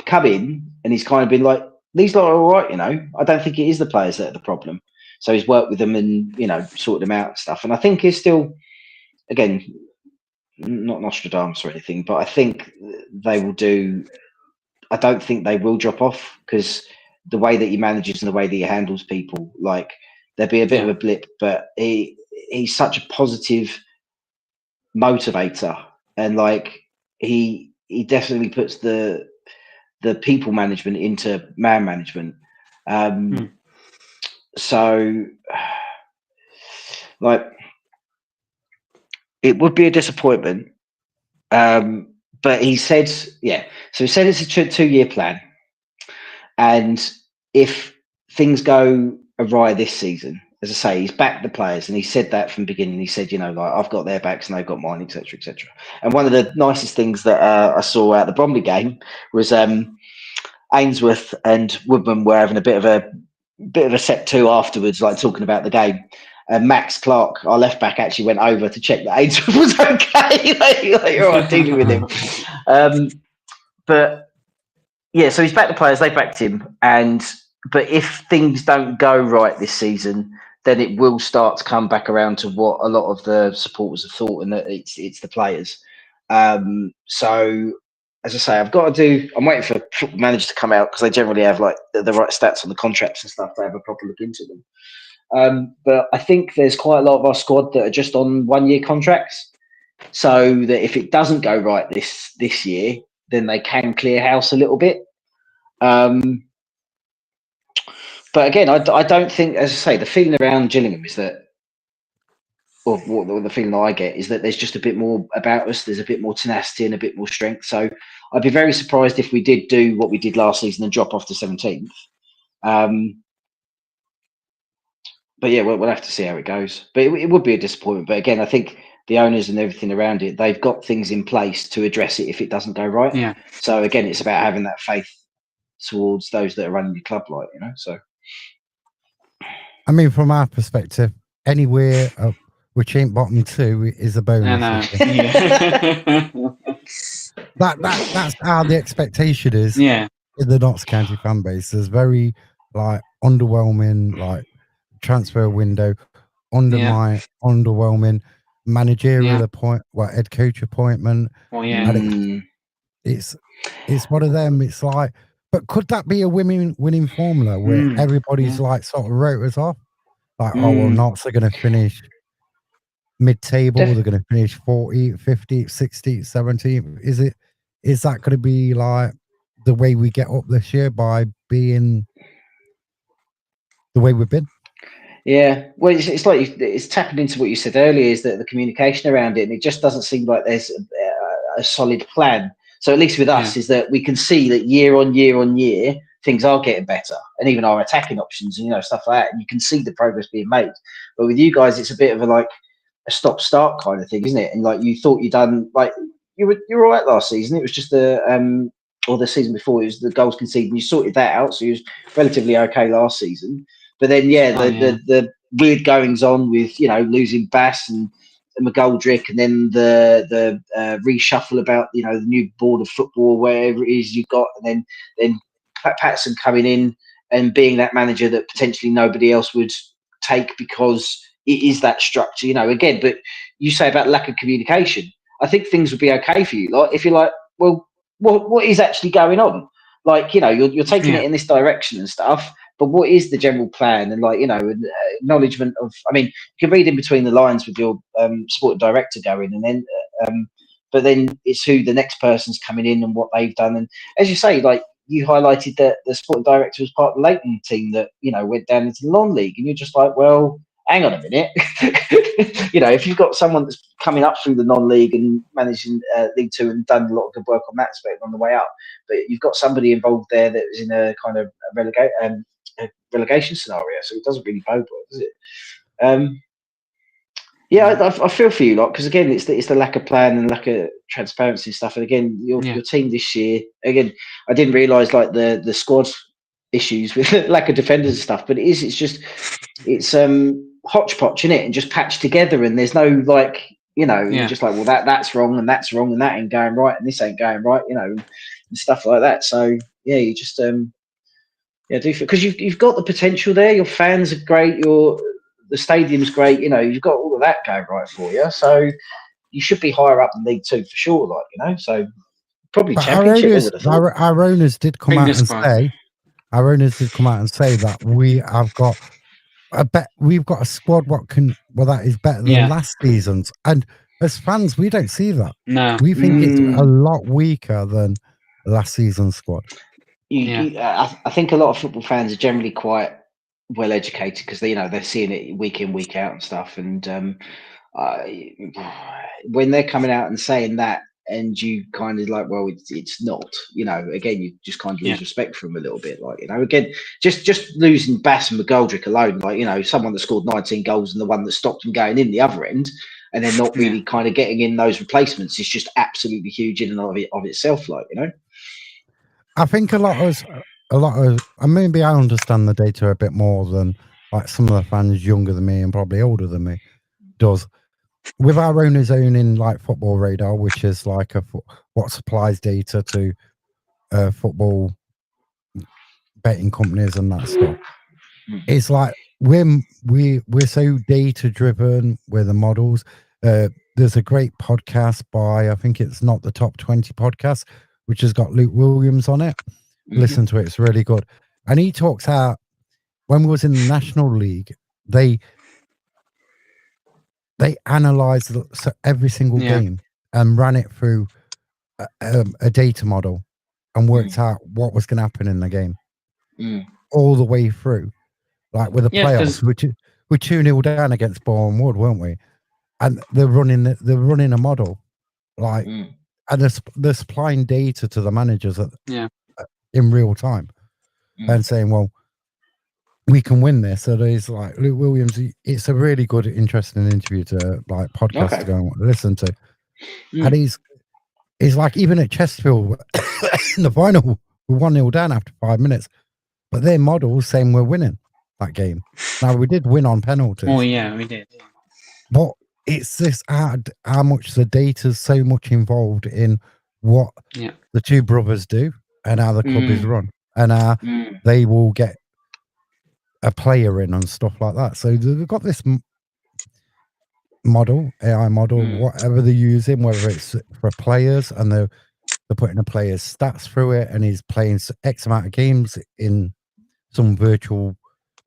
come in, and he's kind of been like, these lot are all right, I don't think it is the players that are the problem. So he's worked with them and sorted them out and stuff. And I think he's still, again, not Nostradamus or anything, but I think they will do. I don't think they will drop off because the way that he manages and the way that he handles people, like there'd be a bit of a blip, but he's such a positive motivator, and like he definitely puts the people management into man management. So, like, it would be a disappointment. But he said, yeah. So he said it's a 2-year plan, and if things go awry this season, as I say, he's backed the players, and he said that from the beginning. He said, like, I've got their backs and they've got mine, etc., etc. And one of the nicest things that I saw at the Bromley game was Ainsworth and Woodman were having a bit of a set two afterwards, like talking about the game. And Max Clark, our left back, actually went over to check that Ainsworth was okay. like, you're all right dealing with him. But yeah, so he's backed the players, they backed him, but if things don't go right this season, then it will start to come back around to what a lot of the supporters have thought, and that it's the players. So as I say, I'm waiting for football managers to come out because they generally have like the right stats on the contracts and stuff to have a proper look into them. But I think there's quite a lot of our squad that are just on 1-year contracts, so that if it doesn't go right this year, then they can clear house a little bit. But again, I don't think, as I say, the feeling around Gillingham is that, or the feeling I get is that there's just a bit more about us. There's a bit more tenacity and a bit more strength. So I'd be very surprised if we did do what we did last season and drop off to 17th. But yeah, we'll have to see how it goes. But it would be a disappointment. But again, I think the owners and everything around it, they've got things in place to address it if it doesn't go right. Yeah. So again, it's about having that faith towards those that are running your club, so. I mean, from our perspective, anywhere which ain't bottom 2 is a bonus. That's how the expectation is. Yeah. In the Notts County fan base, there's very like underwhelming like transfer window, underwhelming managerial head coach appointment. Well, yeah. And it's one of them. It's like, But could that be a winning formula where everybody's like sort of rotors off? Like, oh, well, Notts are going to finish mid-table. They're going to finish 40, 50, 60, 70. Is that going to be like the way we get up this year by being the way we've been? Yeah, well, it's like it's tapping into what you said earlier, is that the communication around it, and it just doesn't seem like there's a solid plan. So at least with us, is that we can see that year on year on year, things are getting better, and even our attacking options, and stuff like that, and you can see the progress being made. But with you guys, it's a bit of a stop-start kind of thing, isn't it? And like you thought you'd done, like you were all right last season. It was just or the season before, it was the goals conceded, and you sorted that out, so you was relatively okay last season. But then, the weird goings on with losing Bass and McGoldrick, and then the reshuffle about the new board of football, wherever it is you've got, and then Patterson coming in and being that manager that potentially nobody else would take because it is that structure, again. But you say about lack of communication. I think things would be okay for you, like if you're like, well, what is actually going on? Like, you're taking it in this direction and stuff. But what is the general plan? And acknowledgement of, I mean, you can read in between the lines with your sporting director going, and then, but then it's who the next person's coming in and what they've done. And as you say, like you highlighted that the sporting director was part of the Leighton team that went down into the non-league, and you're just like, well, hang on a minute. If you've got someone that's coming up through the non-league and managing League Two and done a lot of good work on that aspect on the way up, but you've got somebody involved there that is in a kind of relegation scenario, so it doesn't really bode well, does it? I feel for you, because again, it's the lack of plan and lack of transparency and stuff. And again, your team this year, again, I didn't realise like the squad issues with lack of defenders and stuff, but it's hodgepodge in it and just patched together, and there's no you're just like, well, that's wrong and that's wrong and that ain't going right and this ain't going right, and stuff like that. So you just because you've got the potential there. Your fans are great. The stadium's great. You've got all of that going right for you. So you should be higher up in League Two for sure. So probably Championship. Our owners did come out and say. Our owners did come out and say that we have got we've got a squad that is better than last season's. And as fans, we don't see that. No, we think it's a lot weaker than last season's squad. I think a lot of football fans are generally quite well educated because they're seeing it week in, week out and stuff. And when they're coming out and saying that, and you kind of like, well, it's not, again, you just kind of lose respect for them a little bit. Again, just losing Bass and McGoldrick alone, someone that scored 19 goals and the one that stopped them going in the other end, and then not really kind of getting in those replacements is just absolutely huge in and of itself. I think a lot of, maybe I understand the data a bit more than like some of the fans younger than me and probably older than me does. With our owners owning like Football Radar, which is like what supplies data to football betting companies and that stuff, it's like we're so data driven with the models. There's a great podcast by, I think it's Not the Top 20 podcast, which has got Luke Williams on it. Listen to it, it's really good. And he talks out when we was in the National League, they analysed every single game and ran it through a data model and worked out what was going to happen in the game all the way through. Like with the playoffs, we're 2-0 down against Bournemouth Wood, weren't we? And they're running a model, and they're supplying data to the managers in real time and saying, well, we can win this. So there's like Luke Williams. It's a really good, interesting interview to podcast to go and listen to. And he's like, even at Chesterfield in the final, we're 1-0 down after 5 minutes, but their model's saying we're winning that game. Now we did win on penalties. Oh yeah, we did. But it's this how much the data's so much involved in what the two brothers do and how the club is run and how they will get a player in and stuff like that. So they've got this model, AI model, whatever they're using, whether it's for players and they're they're putting a player's stats through it, and he's playing X amount of games in some virtual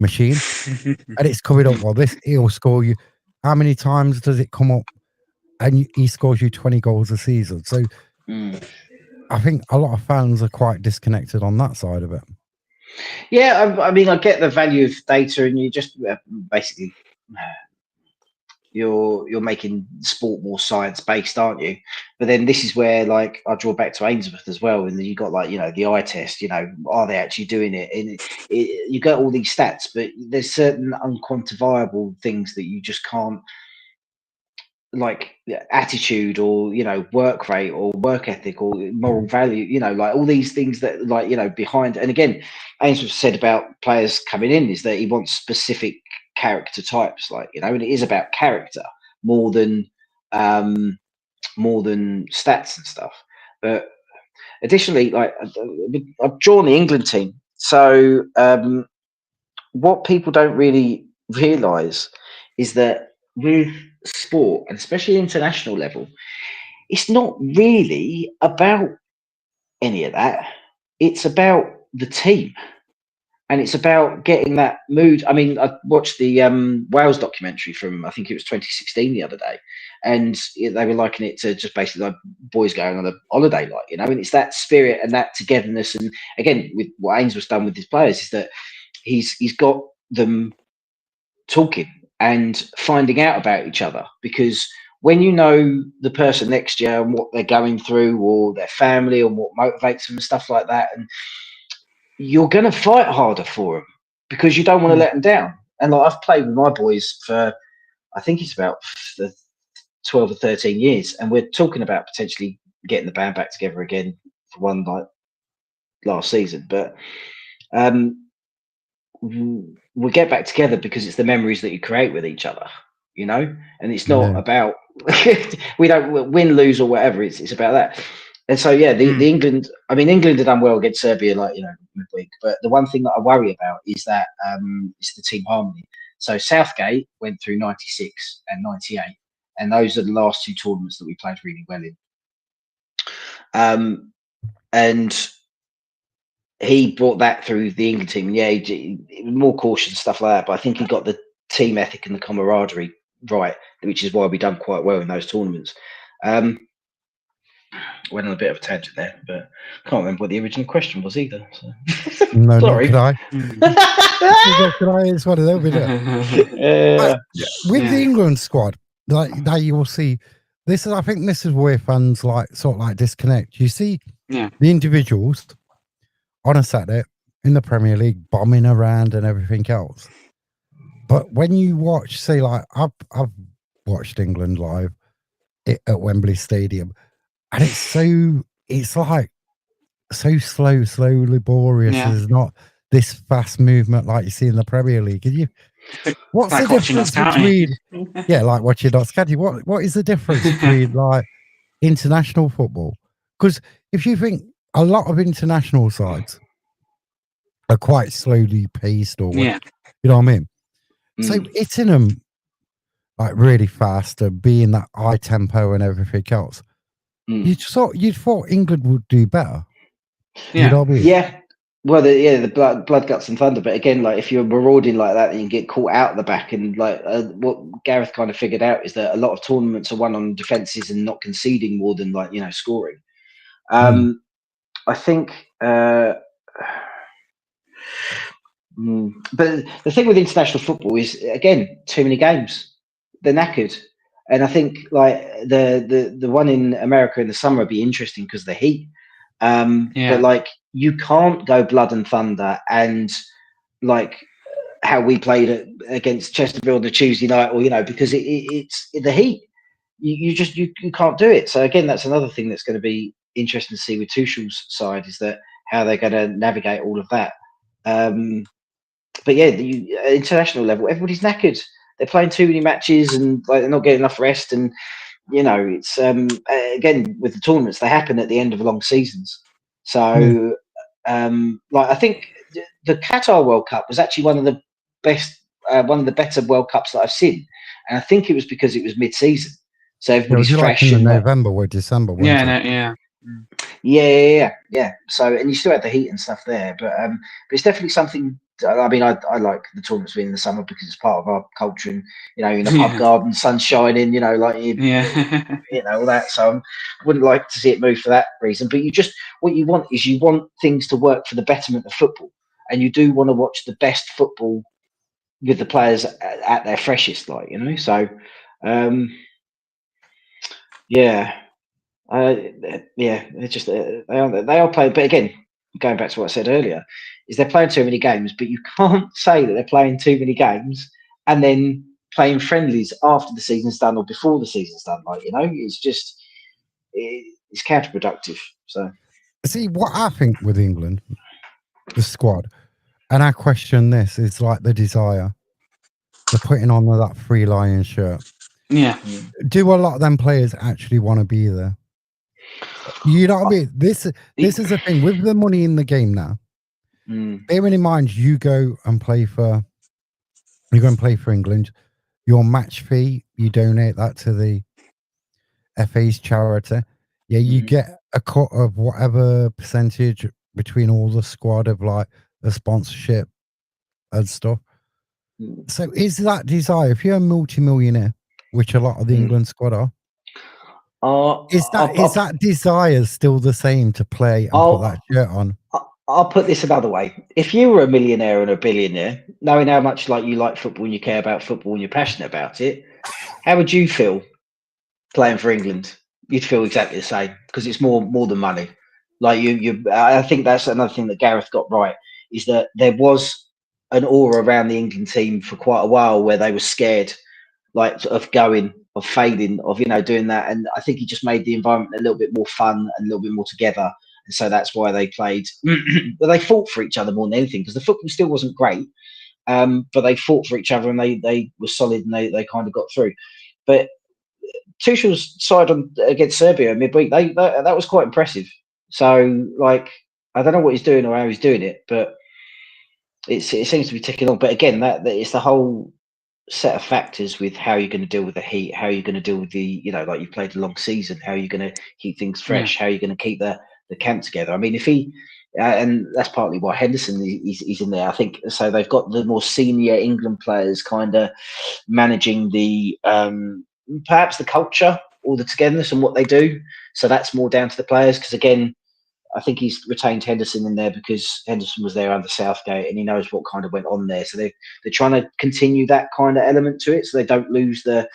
machine, and it's covered up. Well, this he'll score you. How many times does it come up? And he scores you 20 goals a season. So I think a lot of fans are quite disconnected on that side of it. Yeah, I mean, I get the value of data, and you just basically you're making sport more science based, aren't you? But then this is where, like, I draw back to Ainsworth as well, and then you got, like, the eye test. Are they actually doing it? And you get all these stats, but there's certain unquantifiable things that you just can't, like attitude or work rate or work ethic or moral value, like all these things that, like, behind. And again, Ainsworth said about players coming in is that he wants specific character types, like, and it is about character more than stats and stuff. But additionally, like, I've drawn the England team, so what people don't really realize is that with sport, and especially international level, it's not really about any of that. It's about the team, and it's about getting that mood. I mean, I watched the Wales documentary from, I think it was 2016 the other day, and they were likening it to just basically like boys going on a holiday, like, and it's that spirit and that togetherness. And again, with what Ainsworth's done with his players is that he's got them talking and finding out about each other, because when you know the person next to you and what they're going through, or their family, or what motivates them and stuff like that, and you're going to fight harder for them because you don't want to let them down. And like, I've played with my boys for, I think it's about 12 or 13 years, and we're talking about potentially getting the band back together again for one, like, last season. But we get back together because it's the memories that you create with each other, and it's not about we don't win, lose, or whatever. It's about that. And so, yeah, the England, I mean, England had done well against Serbia, like, midweek. But the one thing that I worry about is that it's the team harmony. So Southgate went through 96 and 98, and those are the last two tournaments that we played really well in. And he brought that through the England team. Yeah, he more cautious and stuff like that. But I think he got the team ethic and the camaraderie right, which is why we done quite well in those tournaments. Went on a bit of a tangent there, but I can't remember what the original question was either. So. No, sorry. not could I? It's one of them, isn't it? With the England squad, like, that you will see. I think this is where fans sort of disconnect. You see, the individuals on a Saturday in the Premier League bombing around and everything else. But when you watch, say, like, I've watched England live at Wembley Stadium, and it's so slow, laborious. Yeah. There's not this fast movement like you see in the Premier League. What's the difference between like watching Notts County? What is the difference between like international football? Because if you think a lot of international sides are quite slowly paced, or you know what I mean? So hitting them like really fast and being that high tempo and everything else, you'd thought England would do better. You know what I mean? Yeah. Well, the blood, guts, and thunder. But again, like, if you're marauding like that, and you get caught out the back, and like what Gareth kind of figured out is that a lot of tournaments are won on defences and not conceding more than, like, scoring. I think. But the thing with international football is, again, too many games. They're knackered. And I think, like, the one in America in the summer would be interesting because of the heat. But, like, you can't go blood and thunder and, like, how we played against Chesterfield on a Tuesday night, or, because it's the heat. You can't do it. So again, that's another thing that's going to be interesting to see with Tuchel's side, is that how they're going to navigate all of that. But yeah, the international level, everybody's knackered. They're playing too many matches, and like, they're not getting enough rest. And it's again, with the tournaments, they happen at the end of long seasons. So like, I think the Qatar World Cup was actually one of the better World Cups that I've seen, and I think it was because it was mid-season, so everybody's fresh. Like in November or December, yeah. Yeah. So, and you still had the heat and stuff there, but it's definitely something. I mean, I like the tournaments being in the summer because it's part of our culture, and in a pub garden, sun shining, like all that. So I wouldn't like to see it move for that reason. But what you want is you want things to work for the betterment of football, and you do want to watch the best football with the players at their freshest, So, yeah. They're just they are playing. But again, going back to what I said earlier, is they're playing too many games. But you can't say that they're playing too many games and then playing friendlies after the season's done or before the season's done. It's just it's counterproductive. So See, what I think with England, the squad, and I question this, is like the desire. They're putting on that Three Lions shirt. Yeah. Do a lot of them players actually want to be there? You know what I mean? This is the thing with the money in the game now. Bearing in mind, you go and play for England. Your match fee, you donate that to the FA's charity. Yeah, you get a cut of whatever percentage between all the squad of like the sponsorship and stuff. So is that desire, if you're a multi-millionaire, which a lot of the England squad are, is that desire still the same to play and put that shirt on? I'll put this another way. If you were a millionaire and a billionaire, knowing how much you like football and you care about football and you're passionate about it, how would you feel playing for England? You'd feel exactly the same because it's more than money. I think that's another thing that Gareth got right, is that there was an aura around the England team for quite a while where they were scared, of going, of failing, of doing that. And I think he just made the environment a little bit more fun and a little bit more together. And so that's why they played. But they fought for each other more than anything because the football still wasn't great, but they fought for each other and they were solid and they kind of got through. But Tuchel's side against Serbia midweek, that was quite impressive. So, I don't know what he's doing or how he's doing it, but it seems to be ticking on. But again, that it's the whole set of factors with how you're going to deal with the heat, how you're going to deal with the, you played a long season, how you're going to keep things fresh, how you're going to keep the camp together. I mean, if he, and that's partly why Henderson he's in there, I think. So they've got the more senior England players kind of managing the perhaps the culture or the togetherness and what they do. So that's more down to the players because again, I think he's retained Henderson in there because Henderson was there under Southgate and he knows what kind of went on there. So they're trying to continue that kind of element to it, so they don't lose the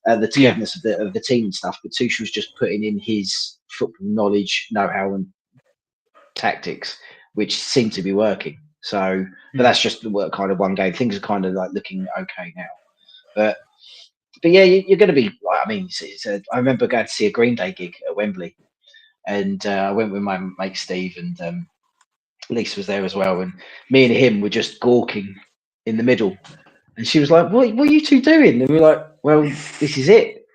togetherness of the team and stuff. But Tuchel's just putting in his football knowledge, know-how, and tactics, which seem to be working. So, but that's just the kind of one game. Things are kind of looking okay now, but yeah, you're going to be. I mean, I remember going to see a Green Day gig at Wembley. And I went with my mate Steve and Lisa was there as well. And me and him were just gawking in the middle. And she was like, what are you two doing? And we were like, well, this is it.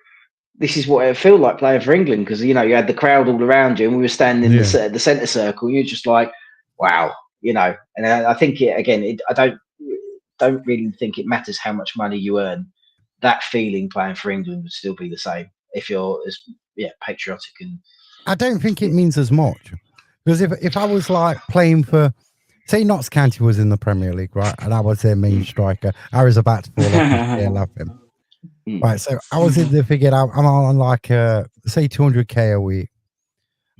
This is what it felt like playing for England. Because, you had the crowd all around you and we were standing in the centre circle. And you're just like, wow, And I think, I don't really think it matters how much money you earn. That feeling playing for England would still be the same if you're as patriotic and. I don't think it means as much because if I was playing for, say, Notts County was in the Premier League, right, and I was their main striker, I was about to fall off and say I love him, right? So I was in the figured out I'm on say 200k a week,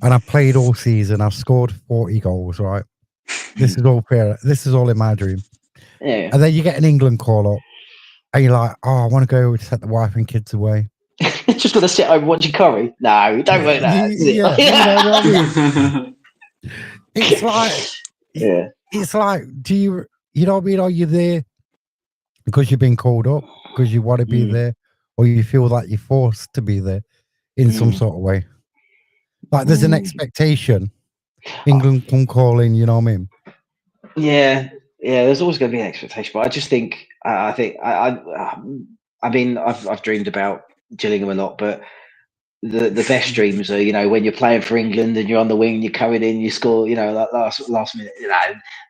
and I played all season. I've scored 40 goals, right? This is all fair. This is all in my dream. Yeah. And then you get an England call up, and you're like, oh, I want to go set the wife and kids away. Just got to sit home watching Curry. No, don't want that. You know what I mean? It's it's like, do you know what I mean? Are you there because you've been called up, because you want to be there, or you feel like you're forced to be there in some sort of way? Like there's an expectation. England come calling, you know what I mean? Yeah. There's always going to be an expectation, but I just think I mean I've dreamed about Gillingham a lot, but the best dreams are when you're playing for England and you're on the wing, you're coming in, you score, that last minute,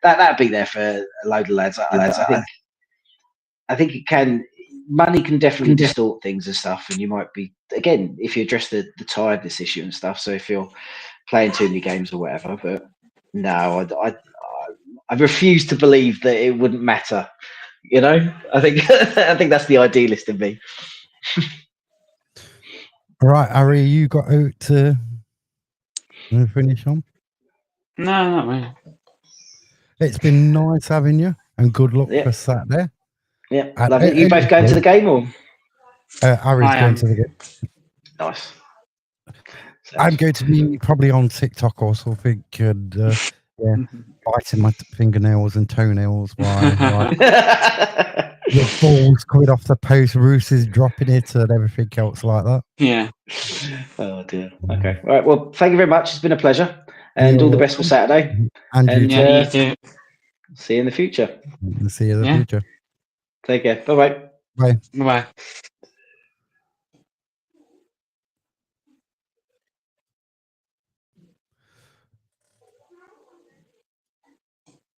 that'd be there for a load of lads. I think it can. money can definitely distort things and stuff, and you might be, again, if you address the tiredness issue and stuff. So if you're playing too many games or whatever, but no, I refuse to believe that it wouldn't matter. You know, I think I think that's the idealist in me. All right, Harry, you got out to finish on? No, not really. It's been nice having you, and good luck Yeah. for Saturday. Yeah, lovely. You both going to the game, or Harry's I going am. to the game. nice? I'm going to be probably on TikTok or something, and yeah, biting my fingernails and toenails while the ball's coming off the post, Roos is dropping it, and everything else like that. Yeah. Oh dear. Okay. All right. Well, thank you very much. It's been a pleasure, and all the best for Saturday. And you Yeah, you too. See you in the future. See you in the future. Take care. Bye bye. Bye. Bye.